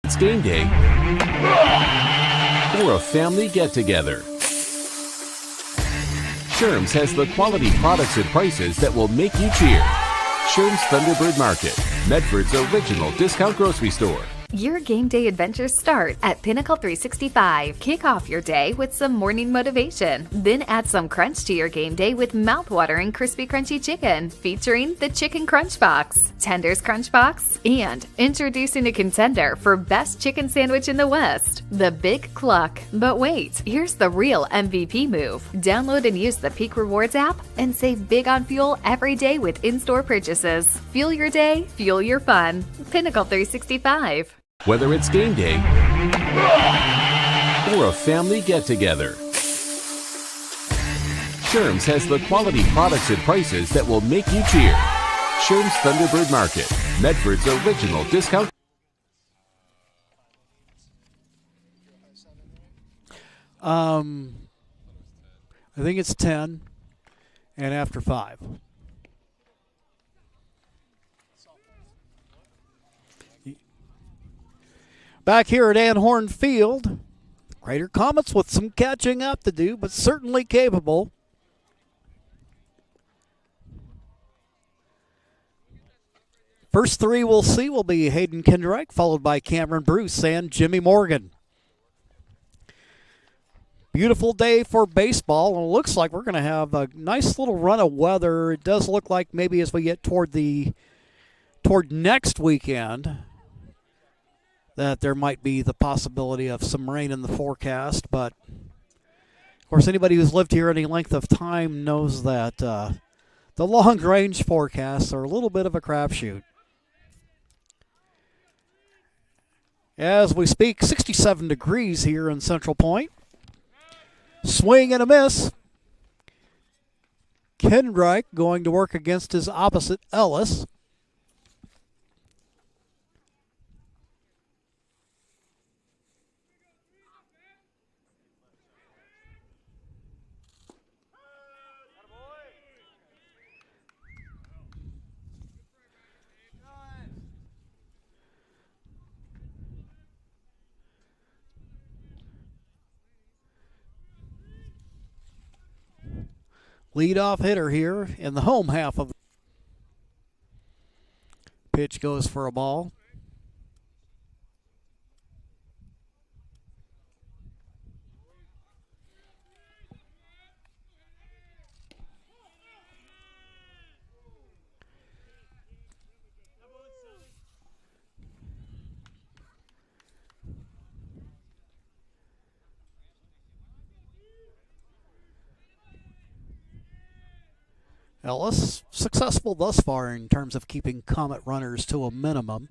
It's game day or a family get-together. Sherm's has the quality products and prices that will make you cheer. Sherm's Thunderbird Market, Medford's original discount grocery store. Your game day adventures start at Pinnacle 365. Kick off your day with some morning motivation. Then add some crunch to your game day with mouth-watering crispy crunchy chicken, featuring the Chicken Crunch Box, Tender's Crunch Box, and introducing a contender for best chicken sandwich in the West, the Big Cluck. But wait, here's the real MVP move. Download and use the Peak Rewards app and save big on fuel every day with in-store purchases. Fuel your day, fuel your fun. Pinnacle 365. Whether it's game day or a family get-together, Sherm's has the quality products and prices that will make you cheer. Sherm's Thunderbird Market, Medford's original discount. I think it's 10 and after 5. Back here at Anhorn Field, Crater Comets with some catching up to do, but certainly capable. First three we'll see will be Hayden Kinderreich, followed by Cameron Bruce and Jimmy Morgan. Beautiful day for baseball, and it looks like we're going to have a nice little run of weather. It does look like maybe as we get toward next weekend that there might be the possibility of some rain in the forecast. But, of course, anybody who's lived here any length of time knows that the long-range forecasts are a little bit of a crapshoot. As we speak, 67 degrees here in Central Point. Swing and a miss. Kendrick going to work against his opposite, Ellis. Leadoff hitter here in the home half of the pitch goes for a ball. Ellis successful thus far in terms of keeping Comet runners to a minimum.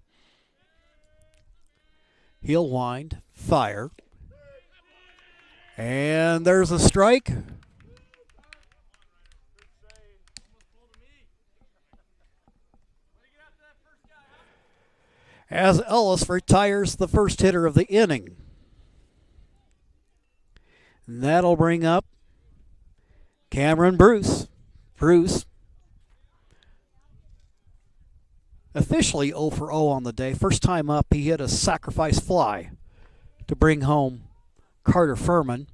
He'll wind, fire. And there's a strike. As Ellis retires the first hitter of the inning. And that'll bring up Cameron Bruce. Bruce, officially 0 for 0 on the day. First time up, he hit a sacrifice fly to bring home Carter Furman.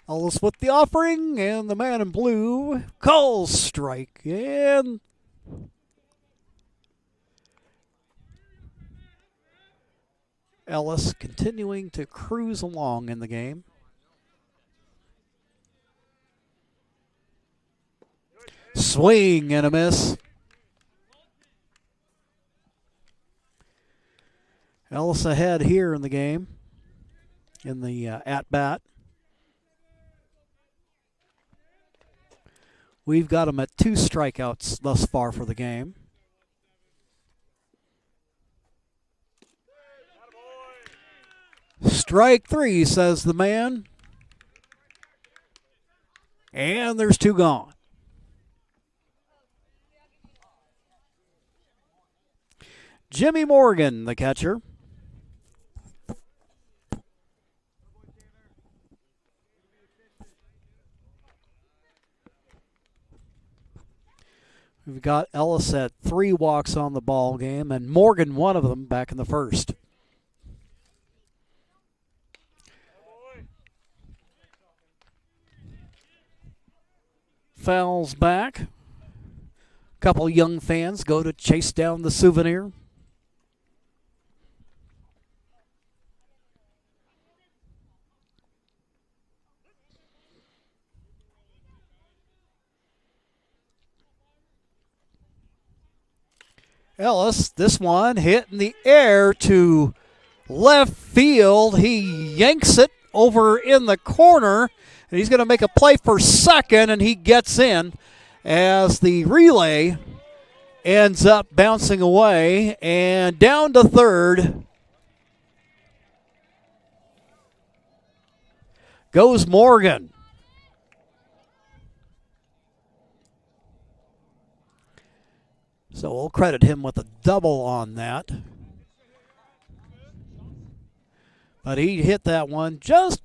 Ellis with the offering, and the man in blue calls strike. And Ellis continuing to cruise along in the game. Swing and a miss. Ellis ahead here in the game, in the at-bat. We've got him at 2 strikeouts thus far for the game. Strike 3, says the man. And there's 2 gone. Jimmy Morgan, the catcher. We've got Ellis at 3 walks on the ball game, and Morgan one of them back in the first. Fouls back. A couple young fans go to chase down the souvenir. Ellis, this one hit in the air to left field. He yanks it over in the corner, and he's going to make a play for second, and he gets in as the relay ends up bouncing away, and down to third goes Morgan. So we'll credit him with a double on that. But he hit that one just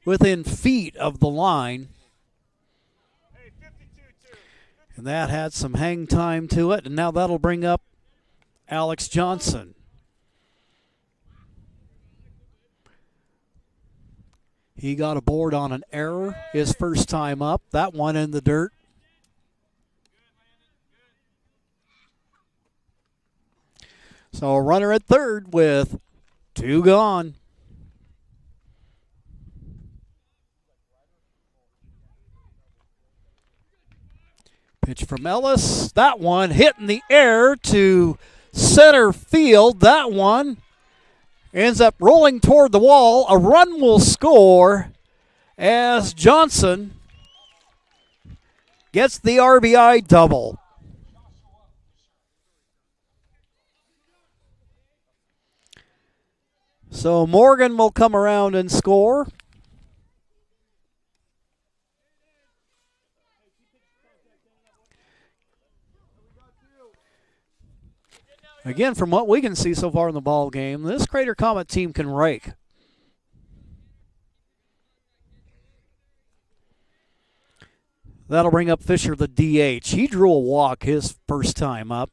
within feet of the line. And that had some hang time to it. And now that'll bring up Alex Johnson. He got aboard on an error his first time up. That one in the dirt. So a runner at third with 2 gone. Pitch from Ellis. That one hit in the air to center field. That one ends up rolling toward the wall. A run will score as Johnson gets the RBI double. So Morgan will come around and score. Again, from what we can see so far in the ball game, this Crater Comet team can rake. That'll bring up Fisher, the DH. He drew a walk his first time up.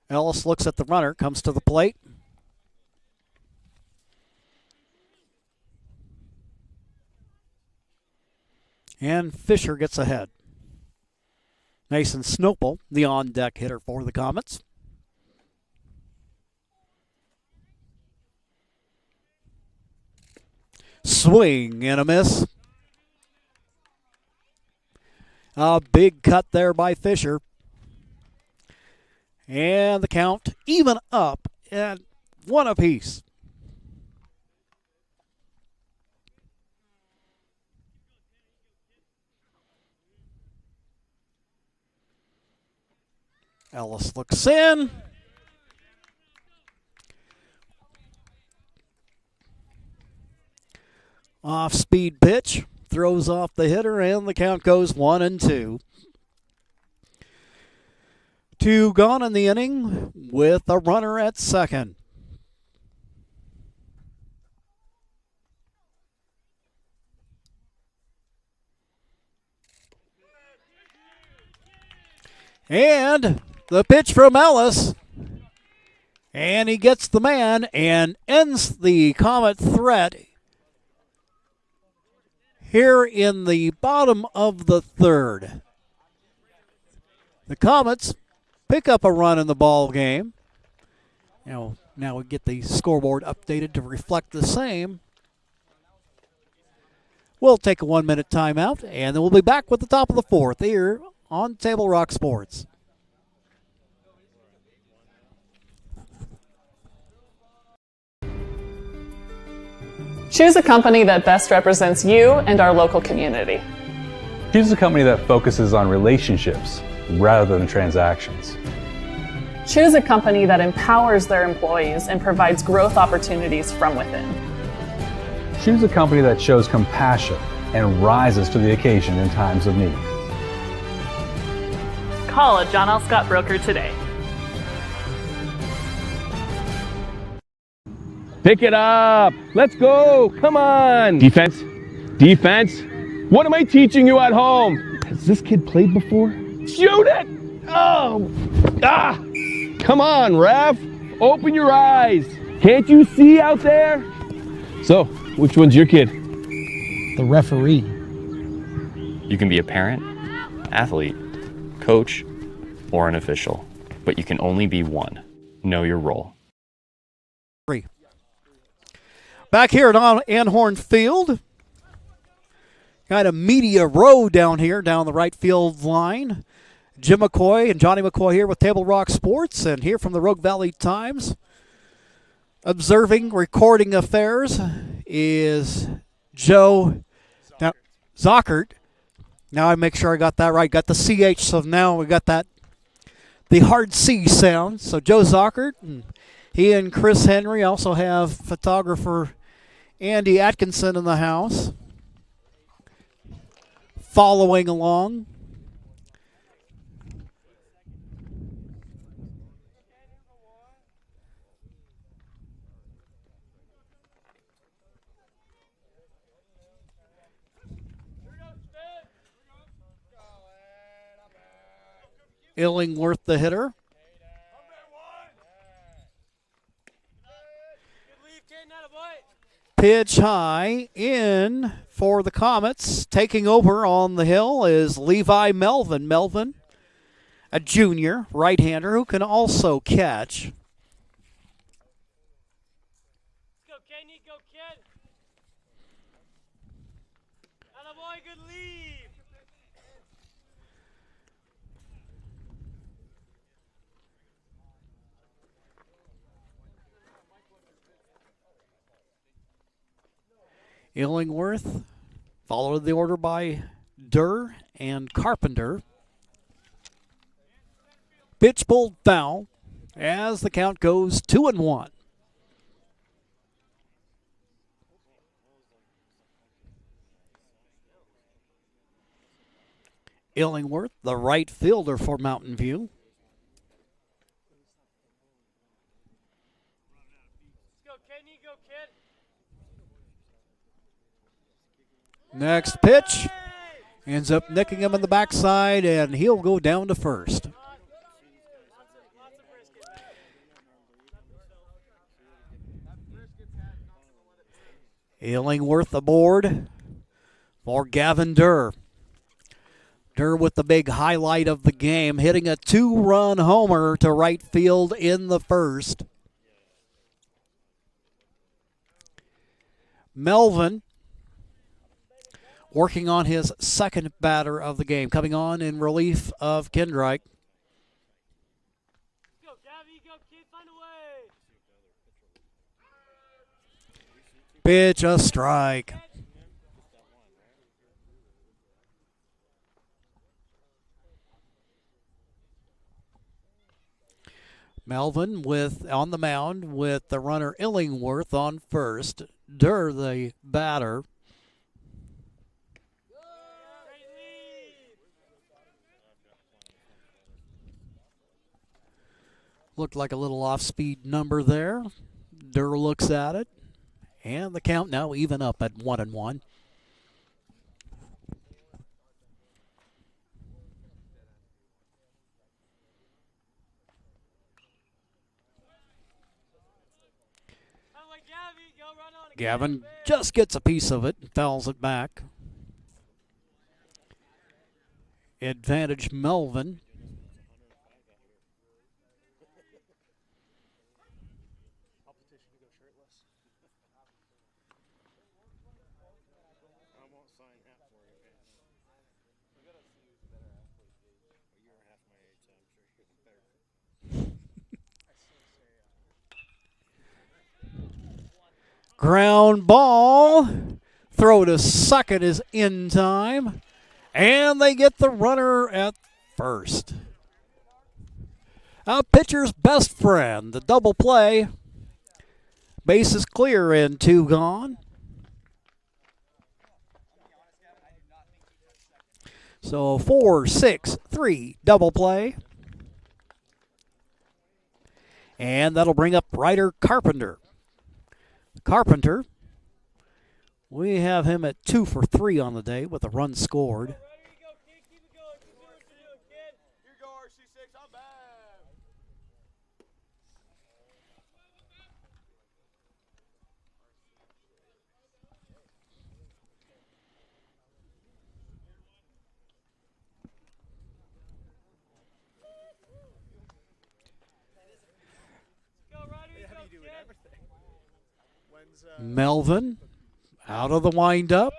Ellis looks at the runner, comes to the plate. And Fisher gets ahead. Mason Snopel, the on-deck hitter for the Comets. Swing and a miss. A big cut there by Fisher. And the count even up at 1 apiece. Ellis looks in. Off-speed pitch. Throws off the hitter, and the count goes 1-2. 2 gone in the inning with a runner at second. And the pitch from Ellis. And he gets the man and ends the Comet threat here in the bottom of the third. The Comets pick up a run in the ball game. Now we get the scoreboard updated to reflect the same. We'll take a 1-minute timeout, and then we'll be back with the top of the fourth here on Table Rock Sports. Choose a company that best represents you and our local community. Choose a company that focuses on relationships rather than transactions. Choose a company that empowers their employees and provides growth opportunities from within. Choose a company that shows compassion and rises to the occasion in times of need. Call a John L. Scott broker today. Pick it up. Let's go. Come on. Defense. Defense. What am I teaching you at home? Has this kid played before? Shoot it. Oh. Ah. Come on, ref. Open your eyes. Can't you see out there? So, which one's your kid? The referee. You can be a parent, athlete, coach, or an official, but you can only be one. Know your role. Back here at Anhorn Field. Got a media row down here, down the right field line. Jim McCoy and Johnny McCoy here with Table Rock Sports, and here from the Rogue Valley Times. Observing, recording affairs is Joe Zockert. Now I make sure I got that right. Got the CH, so now we got that, the hard C sound. So Joe Zockert, and he and Chris Henry also have photographer Andy Atkinson in the house following along. Illingworth, the hitter. Pitch high in for the Comets. Taking over on the hill is Levi Melvin. Melvin, a junior right-hander who can also catch. Go, Kenny, go, Ken. Attaboy, good lead. Illingworth, followed the order by Durr and Carpenter. Pitch pulled foul as the count goes 2-1. Illingworth, the right fielder for Mountain View. Next pitch ends up nicking him in the backside, and he'll go down to first. Illingworth aboard for Gavin Durr. Durr with the big highlight of the game, hitting a 2-run homer to right field in the first. Melvin working on his second batter of the game, coming on in relief of Kendrike. Go, Gabby, go, kid, find a way. Pitch, a strike. Melvin on the mound with the runner Illingworth on first. Durr, the batter. Looked like a little off-speed number there. Durr looks at it. And the count now even up at 1-1. Gavin just gets a piece of it and fouls it back. Advantage Melvin. Ground ball. Throw to second is in time. And they get the runner at first. A pitcher's best friend, the double play. Base is clear and 2 gone. So 4-6-3 double play. And that'll bring up Ryder Carpenter. Carpenter, we have him at 2 for 3 on the day with a run scored. Melvin out of the windup.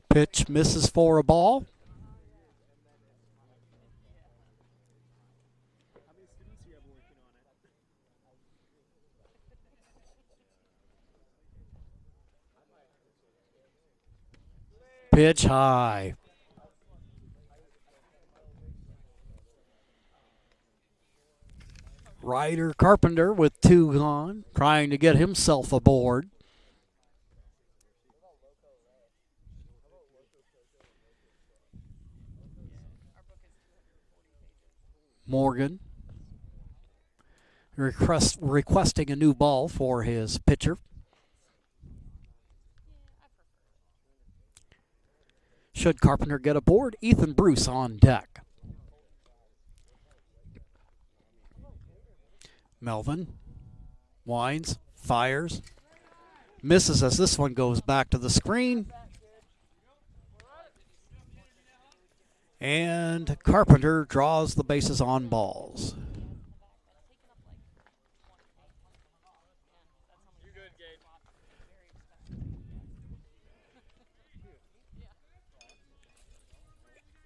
Pitch misses for a ball. Pitch high. Ryder Carpenter with 2 gone, trying to get himself aboard. Morgan requesting a new ball for his pitcher. Should Carpenter get aboard, Ethan Bruce on deck. Melvin winds, fires, misses as this one goes back to the screen. And Carpenter draws the bases on balls.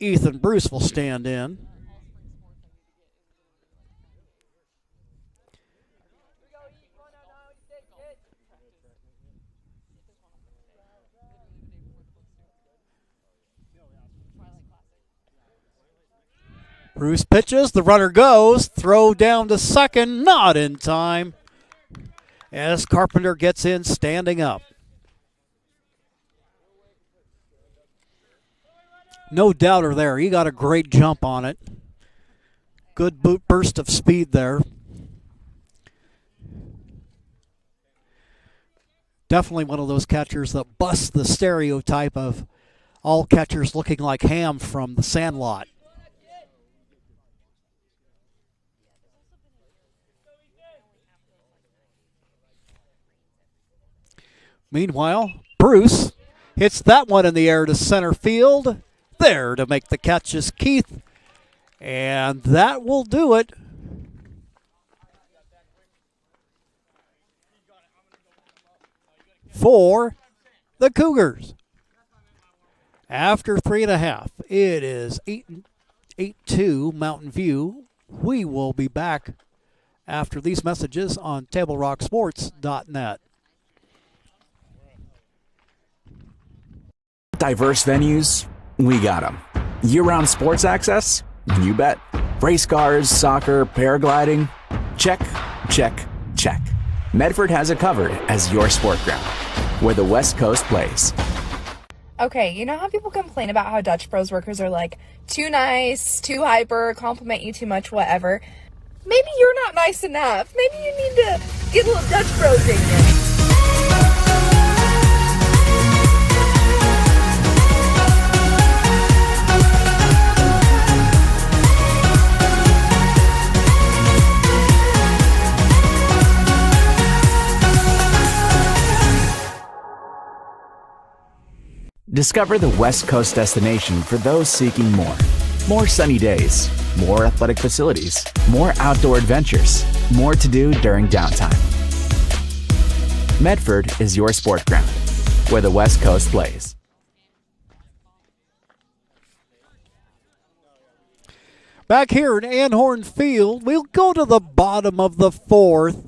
Ethan Bruce will stand in. Bruce pitches, the runner goes, throw down to second, not in time, as Carpenter gets in standing up. No doubter there, he got a great jump on it. Good burst of speed there. Definitely one of those catchers that busts the stereotype of all catchers looking like Ham from The Sandlot. Meanwhile, Bruce hits that one in the air to center field. There to make the catch is Keith. And that will do it. For the Cougars. After 3.5, it is 8-2 Mountain View. We will be back after these messages on TableRockSports.net. Diverse venues, we got them. Year-round sports access? You bet. Race cars, soccer, paragliding? Check, check, check. Medford has it covered as your sport ground, where the West Coast plays. Okay, you know how people complain about how Dutch Bros workers are like too nice, too hyper, compliment you too much, whatever? Maybe you're not nice enough. Maybe you need to get a little Dutch Bros in you. Discover the West Coast destination for those seeking more. More sunny days, more athletic facilities, more outdoor adventures, more to do during downtime. Medford is your sport ground, where the West Coast plays. Back here at Anhorn Field, we'll go to the bottom of the fourth.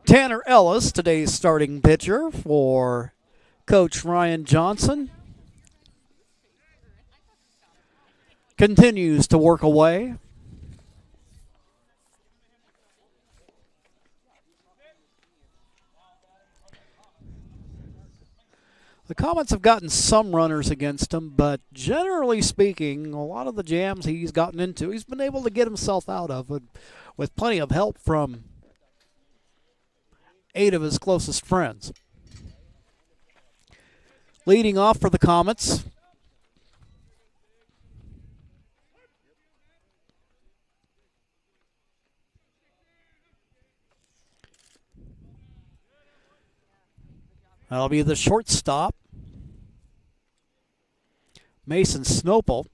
Tanner Ellis, today's starting pitcher for Coach Ryan Johnson, continues to work away. The Comets have gotten some runners against him, but generally speaking, a lot of the jams he's gotten into, he's been able to get himself out of with plenty of help from 8 of his closest friends. Leading off for the Comets, that'll be the shortstop, Mason Snopel.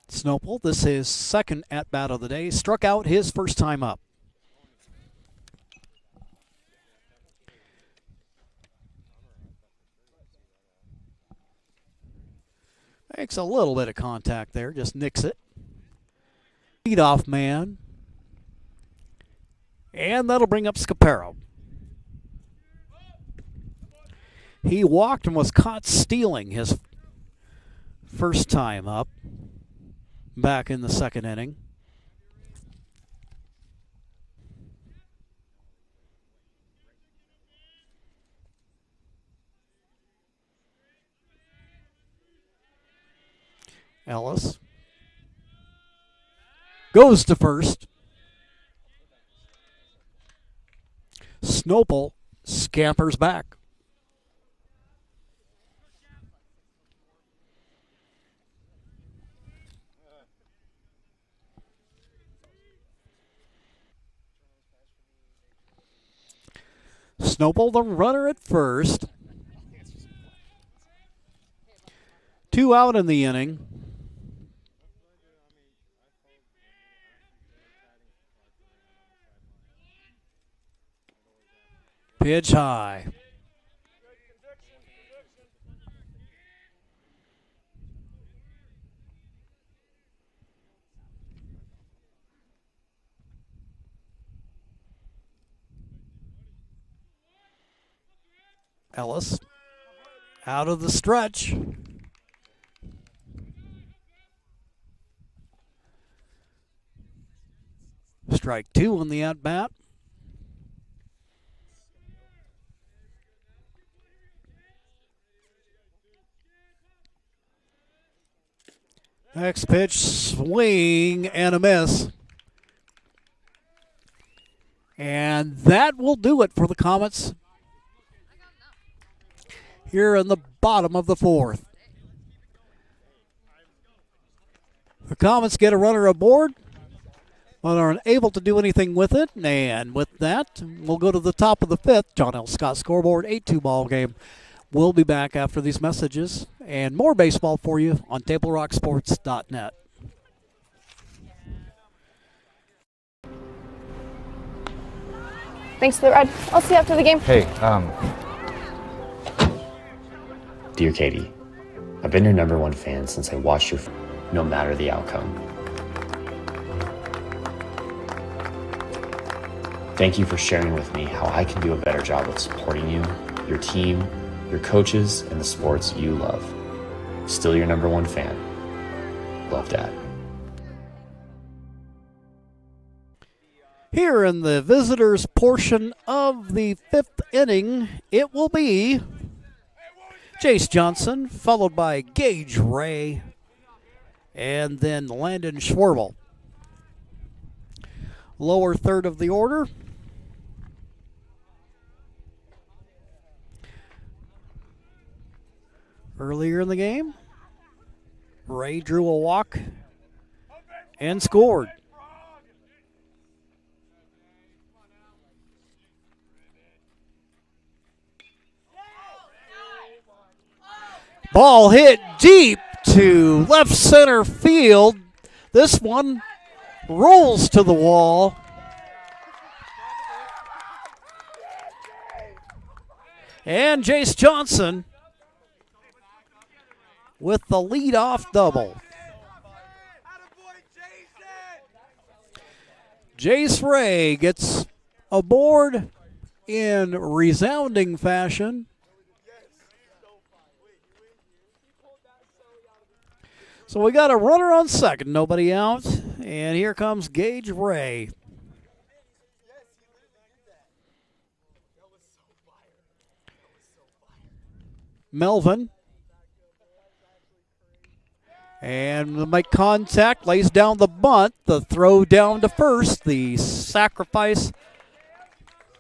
Snopel, this is his second at-bat of the day, struck out his first time up. Makes a little bit of contact there, just nicks it. Leadoff man. And that'll bring up Scaparo. He walked and was caught stealing his first time up back in the second inning. Ellis goes to first. Snopel scampers back. Snopel, the runner at first. 2 out in the inning. Pitch high. Ellis out of the stretch. Strike 2 on the at-bat. Next pitch, swing and a miss. And that will do it for the Comets here in the bottom of the fourth. The Comets get a runner aboard, but are unable to do anything with it. And with that, we'll go to the top of the fifth. John L. Scott scoreboard, 8-2 ball game. We'll be back after these messages and more baseball for you on TableRockSports.net. Thanks for the ride. I'll see you after the game. Hey, Dear Katie, I've been your #1 fan since I watched your no matter the outcome. Thank you for sharing with me how I can do a better job of supporting you, your team, your coaches, and the sports you love. Still your #1 fan. Love, Dad. Here in the visitors portion of the fifth inning, it will be Jace Johnson, followed by Gage Ray, and then Landon Schwerbel. Lower third of the order. Earlier in the game, Ray drew a walk and scored. Ball hit deep to left center field. This one rolls to the wall. And Jace Johnson with the leadoff double. Jace Ray gets aboard in resounding fashion. So we got a runner on second, nobody out. And here comes Gage Ray. Melvin. And make contact, lays down the bunt, the throw down to first, the sacrifice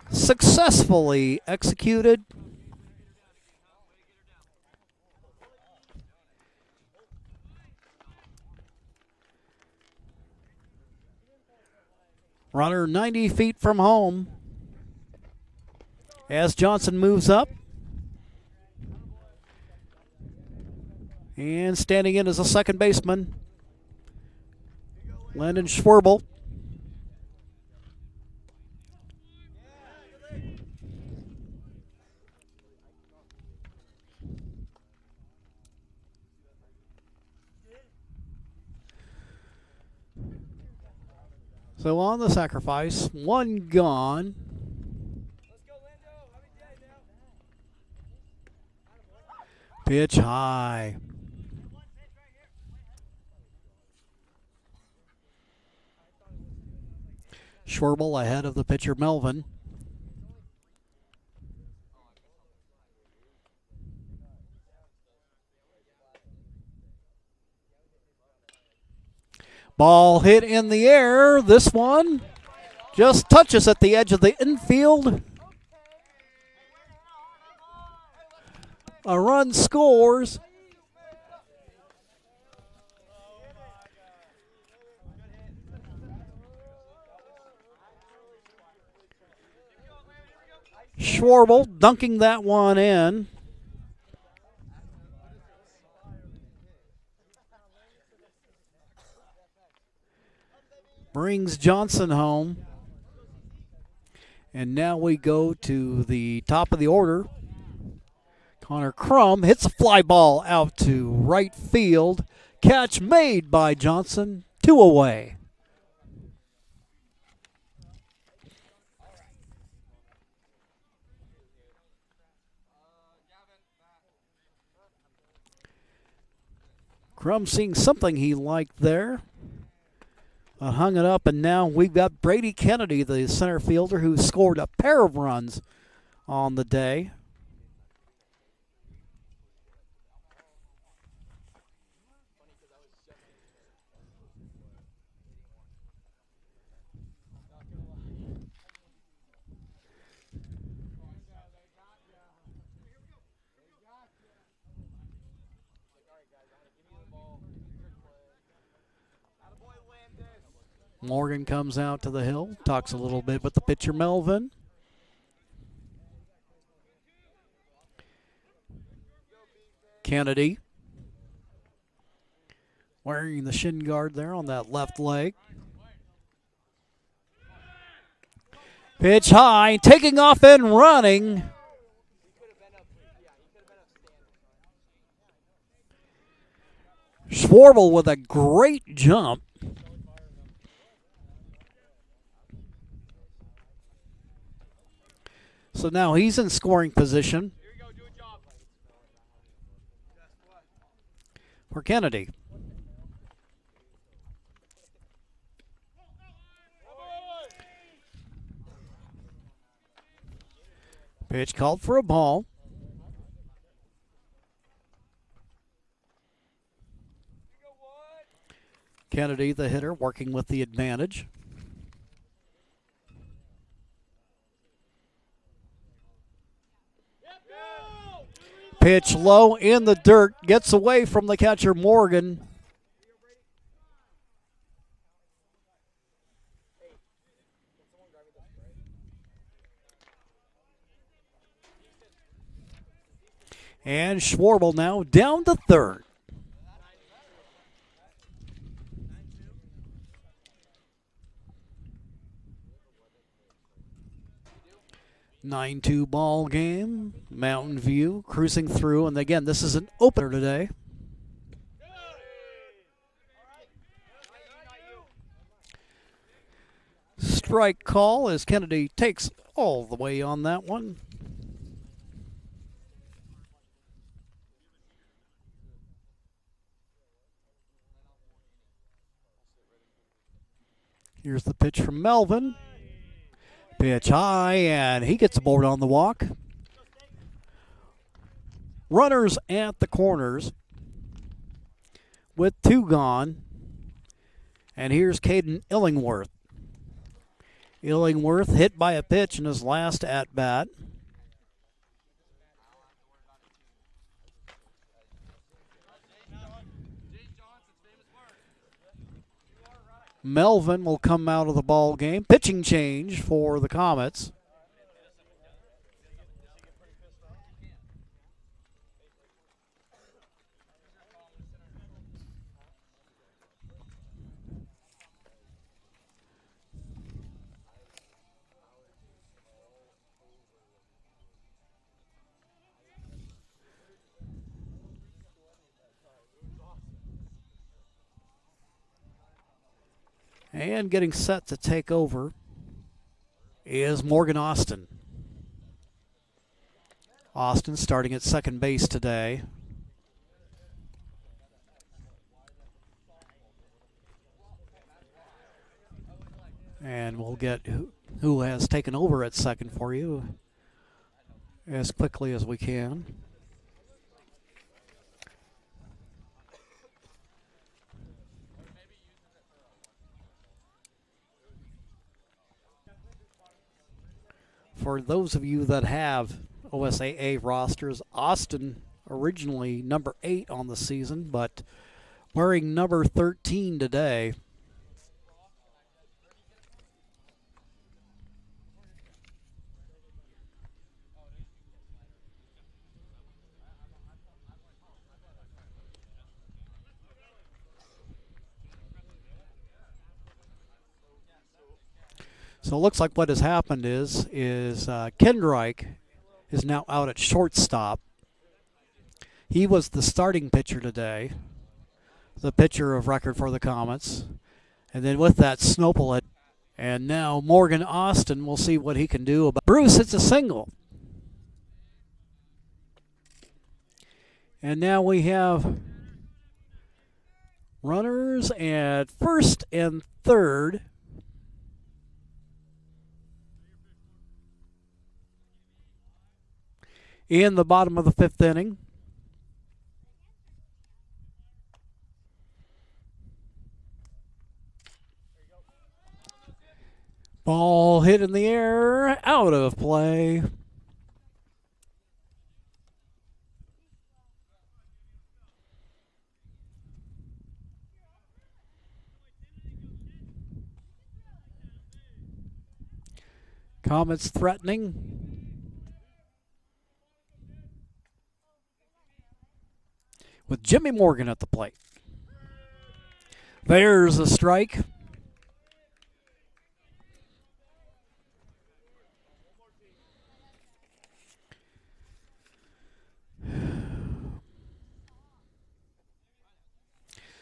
successfully executed. Runner 90 feet from home as Johnson moves up. And standing in as a second baseman, Landon Schwerbel. So on the sacrifice, one gone. Pitch high. Schwerbel ahead of the pitcher Melvin. Ball hit in the air. This one just touches at the edge of the infield. A run scores. Schwerbel dunking that one in. Brings Johnson home. And now we go to the top of the order. Connor Crum hits a fly ball out to right field. Catch made by Johnson. 2 away. Crum seeing something he liked there. Hung it up, and now we've got Brady Kennedy, the center fielder, who scored a pair of runs on the day. Morgan comes out to the hill, talks a little bit with the pitcher Melvin. Kennedy wearing the shin guard there on that left leg. Pitch high, taking off and running. Schwerbel with a great jump. So now he's in scoring position for Kennedy. Pitch called for a ball. Kennedy, the hitter, working with the advantage. Pitch low in the dirt, gets away from the catcher Morgan. And Schwerbel now down to third. 9-2 ball game. Mountain View cruising through. And again, this is an opener today. Strike call as Kennedy takes all the way on that one. Here's the pitch from Melvin. Pitch high, and he gets aboard on the walk. Runners at the corners with 2 gone. And here's Caden Illingworth. Illingworth hit by a pitch in his last at-bat. Melvin will come out of the ball game. Pitching change for the Comets. And getting set to take over is Morgan Austin. Austin starting at second base today. And we'll get who has taken over at second for you as quickly as we can. For those of you that have OSAA rosters, Austin originally number 8 on the season, but wearing number 13 today. So it looks like what has happened is Kendrick is now out at shortstop. He was the starting pitcher today, the pitcher of record for the Comets. And then with that, Snopel had, and now Morgan Austin, we'll see what he can do about. Bruce hits a single. And now we have runners at first and third. In the bottom of the 5th inning. Ball hit in the air, out of play. Comets threatening. With Jimmy Morgan at the plate. There's a strike.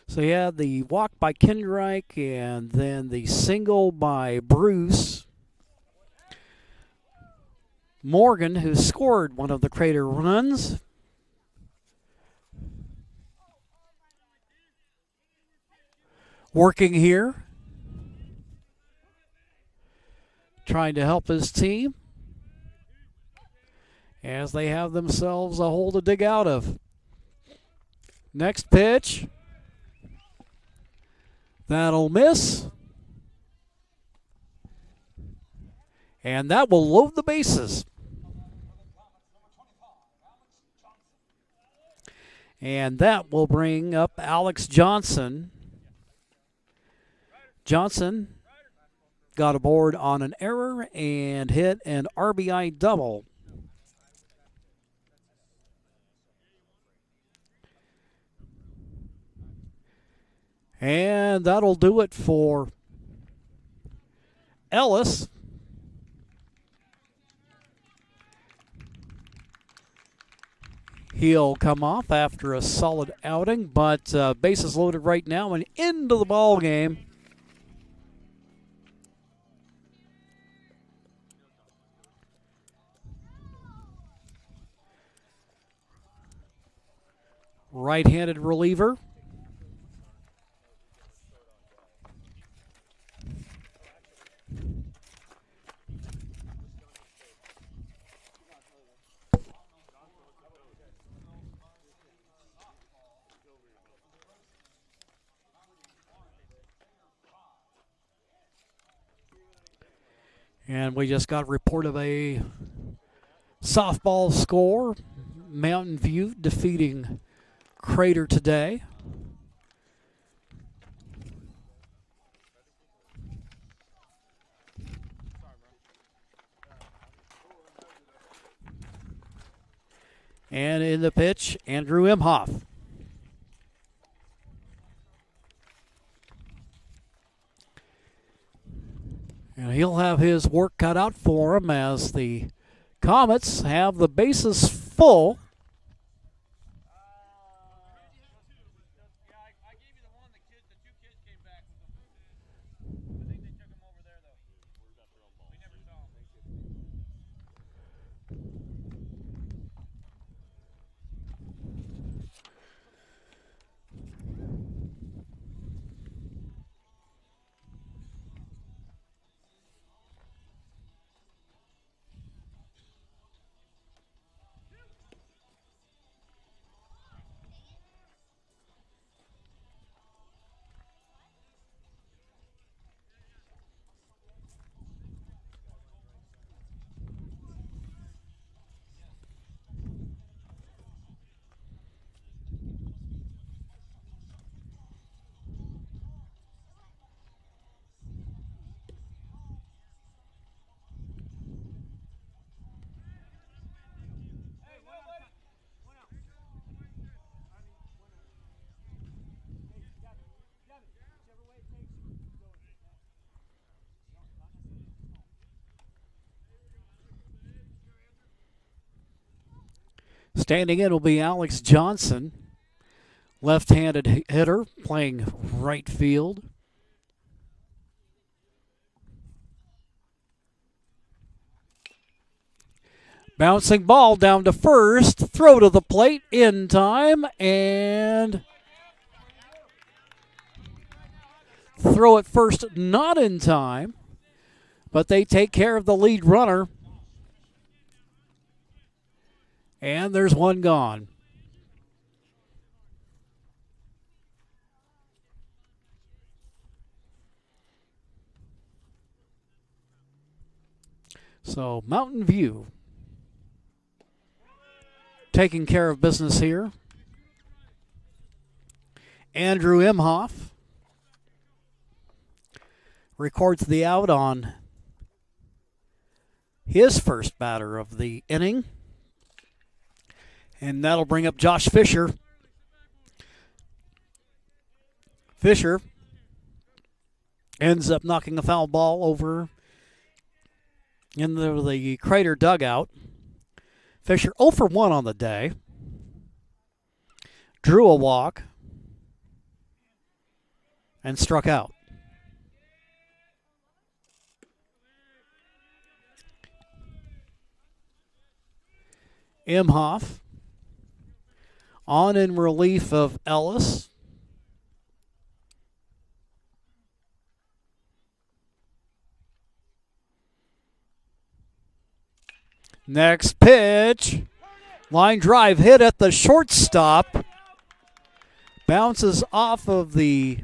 So you had the walk by Kendrick and then the single by Bruce. Morgan, who scored one of the Crater runs. Working here, trying to help his team as they have themselves a hole to dig out of. Next pitch, that'll miss, and that will load the bases. And that will bring up Alex Johnson. Johnson got aboard on an error and hit an RBI double. And that'll do it for Ellis. He'll come off after a solid outing, but bases loaded right now and into the ball game. Right-handed reliever. And we just got a report of a softball score. Mountain View defeating Crater today. And in the pitch, Andrew Imhoff. And he'll have his work cut out for him as the Comets have the bases full. Standing in will be Alex Johnson, left-handed hitter, playing right field. Bouncing ball down to first, throw to the plate in time, and throw at first not in time, but they take care of the lead runner. And there's one gone. So Mountain View taking care of business here. Andrew Imhoff records the out on his first batter of the inning. And that'll bring up Josh Fisher. Fisher ends up knocking a foul ball over in the Crater dugout. Fisher 0 for 1 on the day. Drew a walk and struck out. Imhoff on in relief of Ellis. Next pitch. Line drive hit at the shortstop. Bounces off of the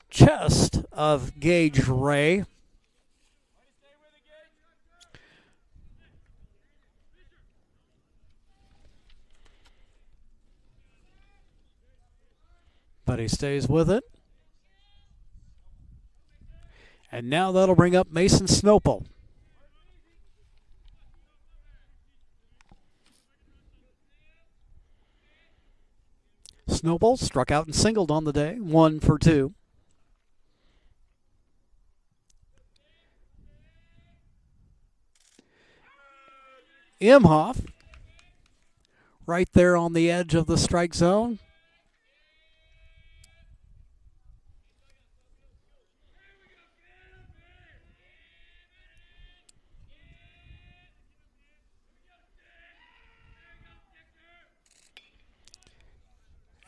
chest of Gage Ray. But he stays with it. And now that'll bring up Mason Snopel. Snopel struck out and singled on the day, 1 for 2. Imhoff right there on the edge of the strike zone.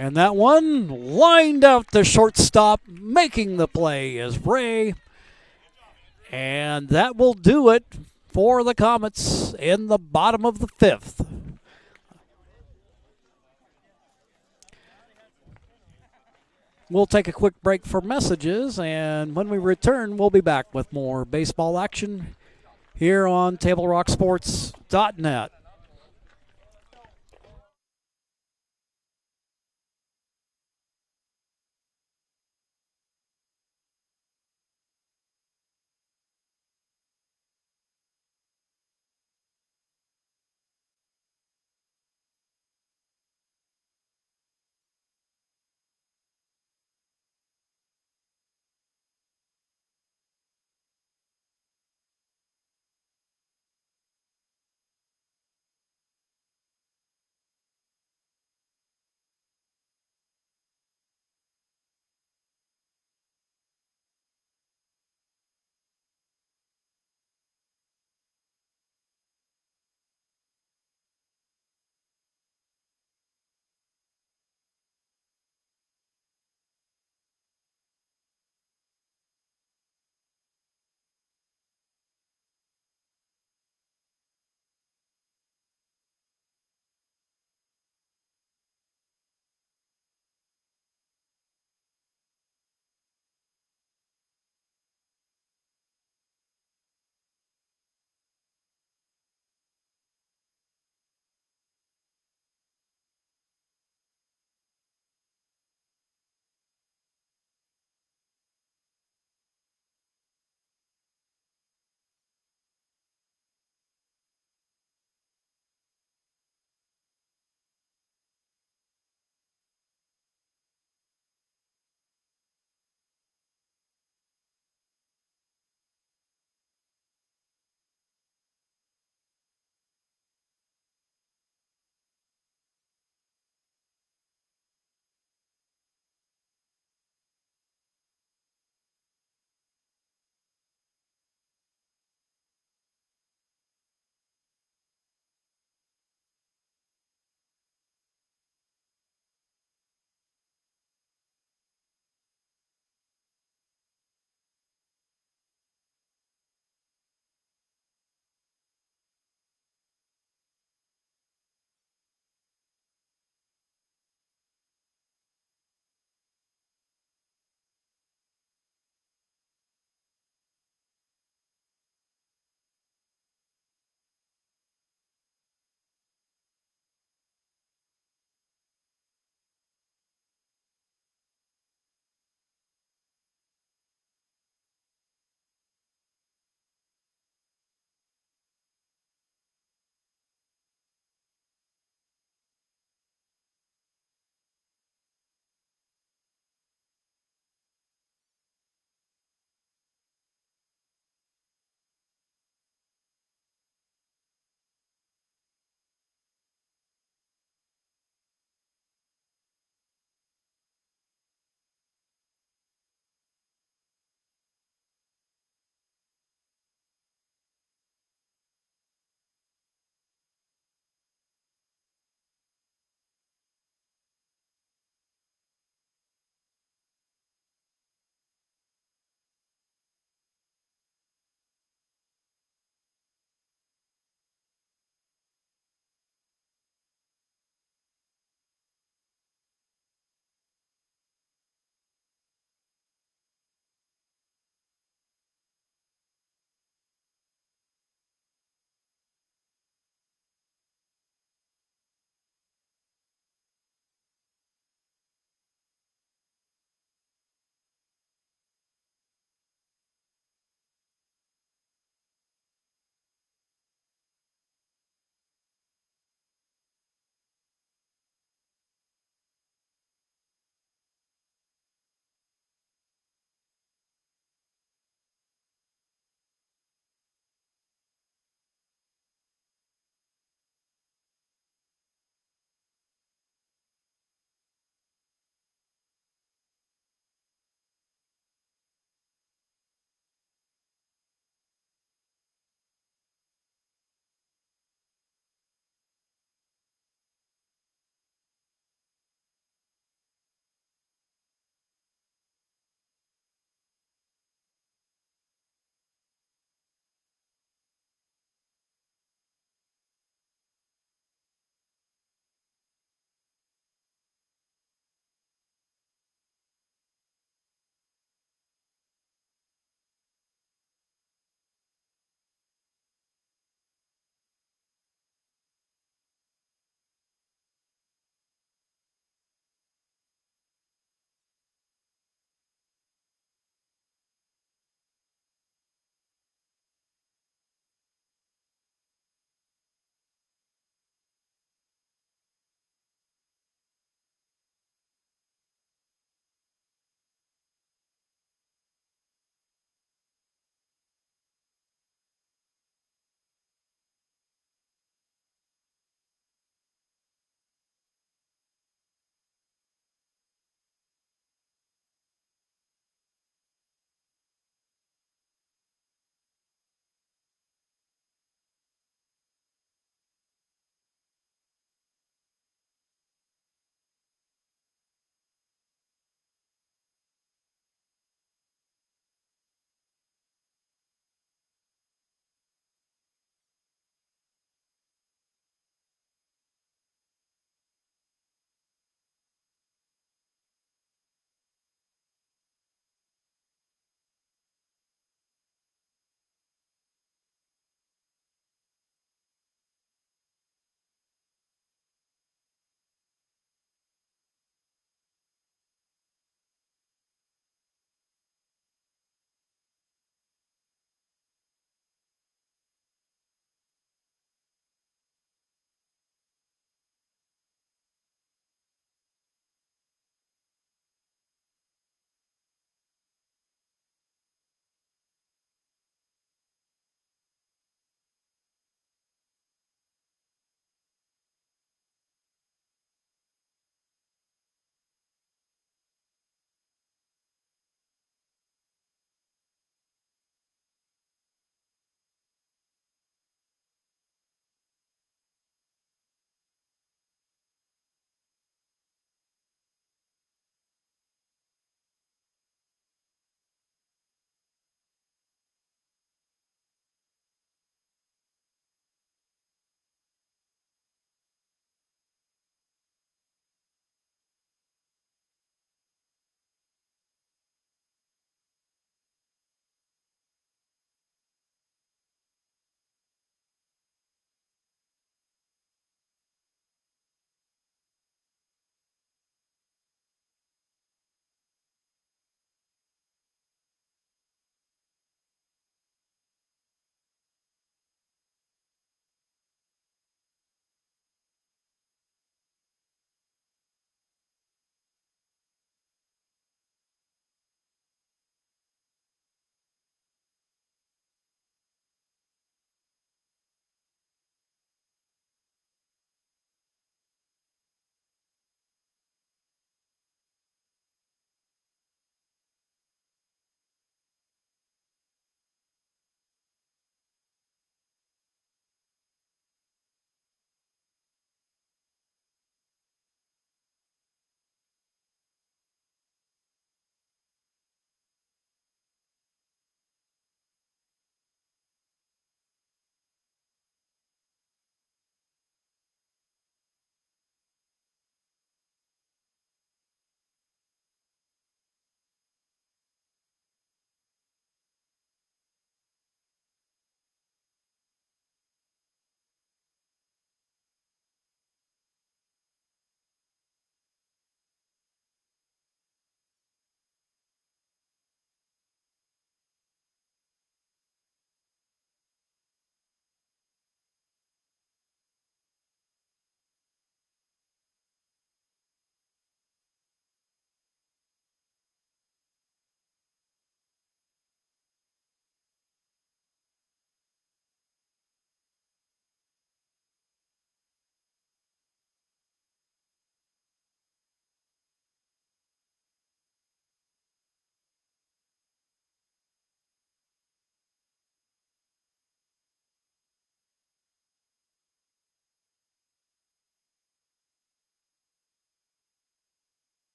And that one lined out the shortstop, making the play is Ray. And that will do it for the Comets in the bottom of the 5th. We'll take a quick break for messages, and when we return, we'll be back with more baseball action here on TableRockSports.net.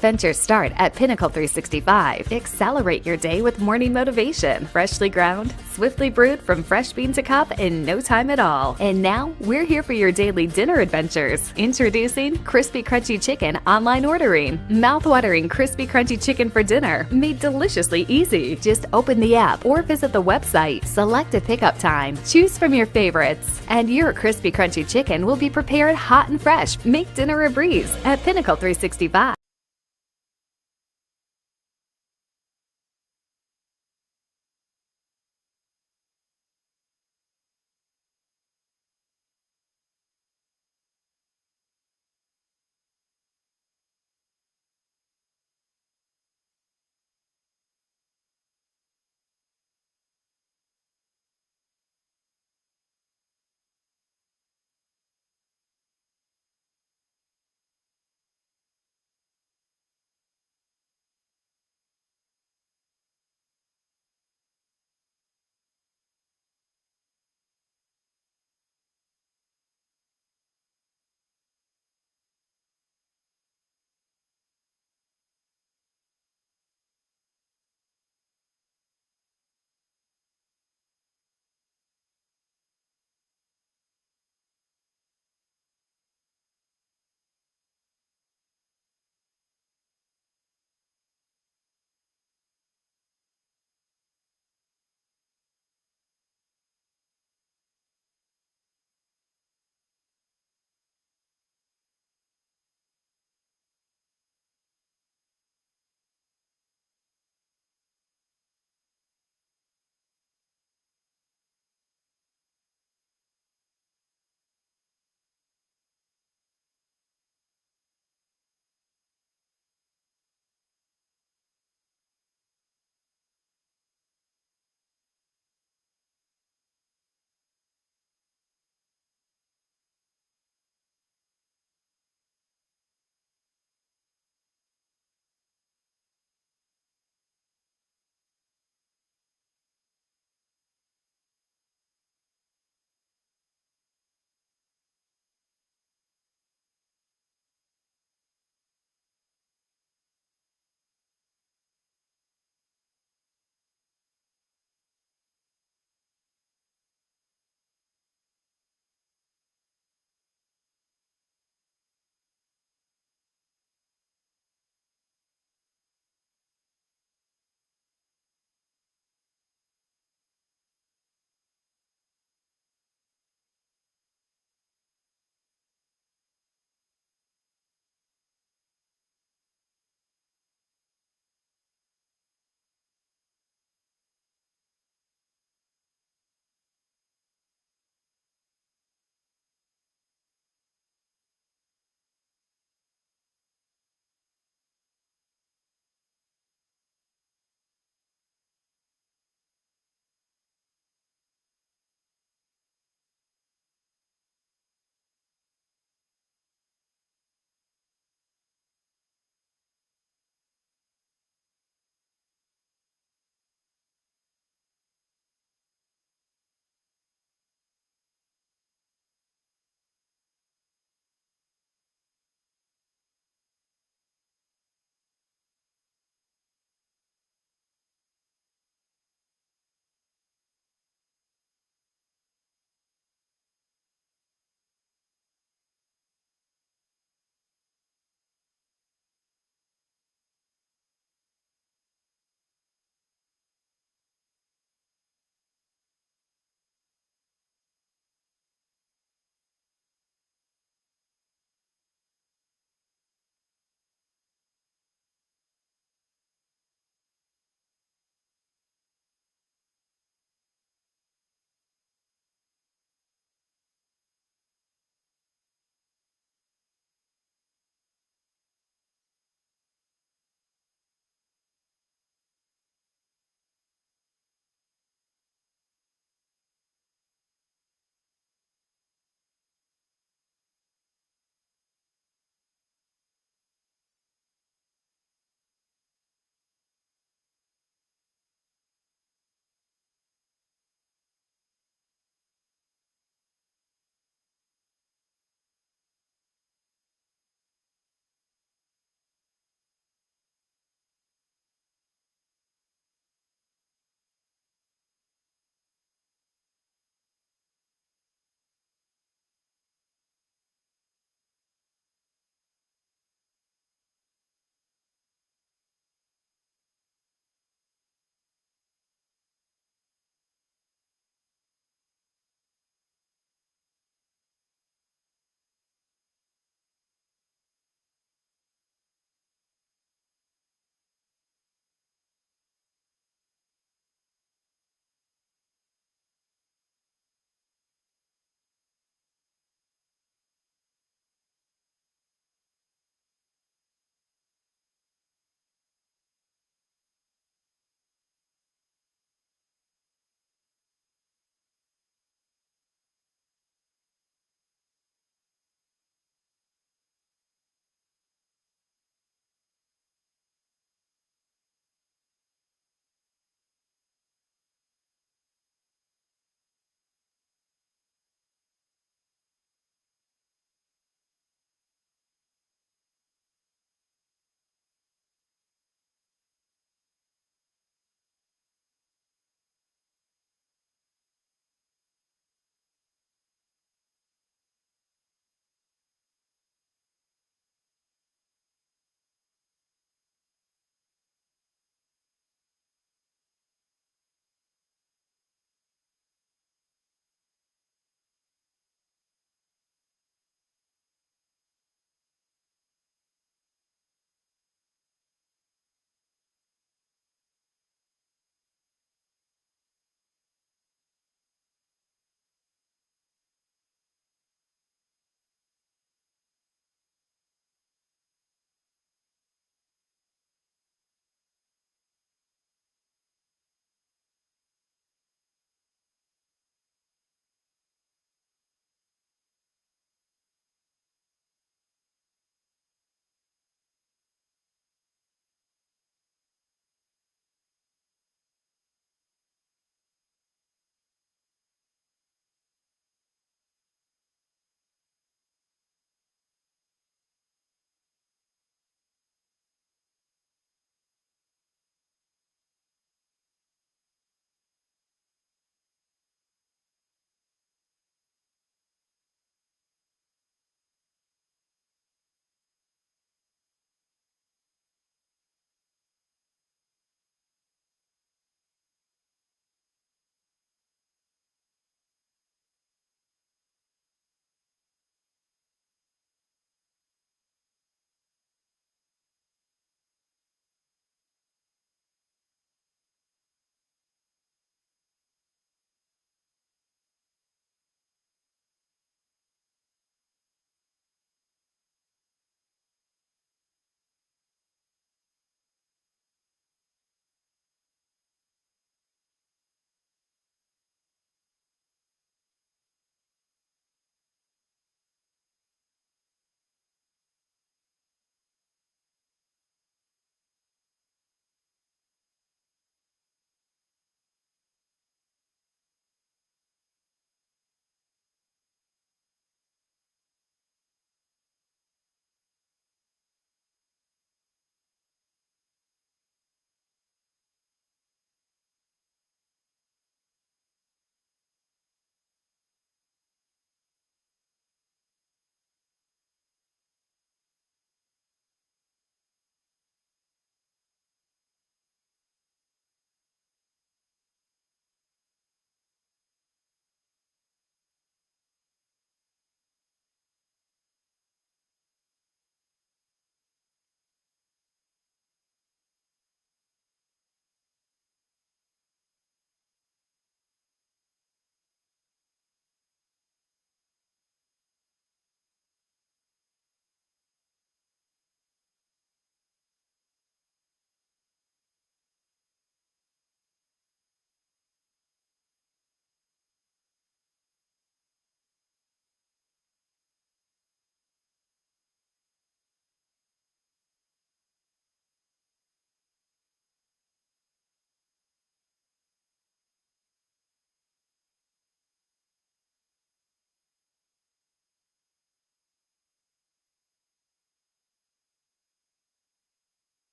Ventures start at Pinnacle 365. Accelerate your day with morning motivation. Freshly ground, swiftly brewed from fresh bean to cup in no time at all. And now, we're here for your daily dinner adventures. Introducing Crispy Crunchy Chicken online ordering. Mouth-watering Crispy Crunchy Chicken for dinner, made deliciously easy. Just open the app or visit the website. Select a pickup time. Choose from your favorites. And your Crispy Crunchy Chicken will be prepared hot and fresh. Make dinner a breeze at Pinnacle 365.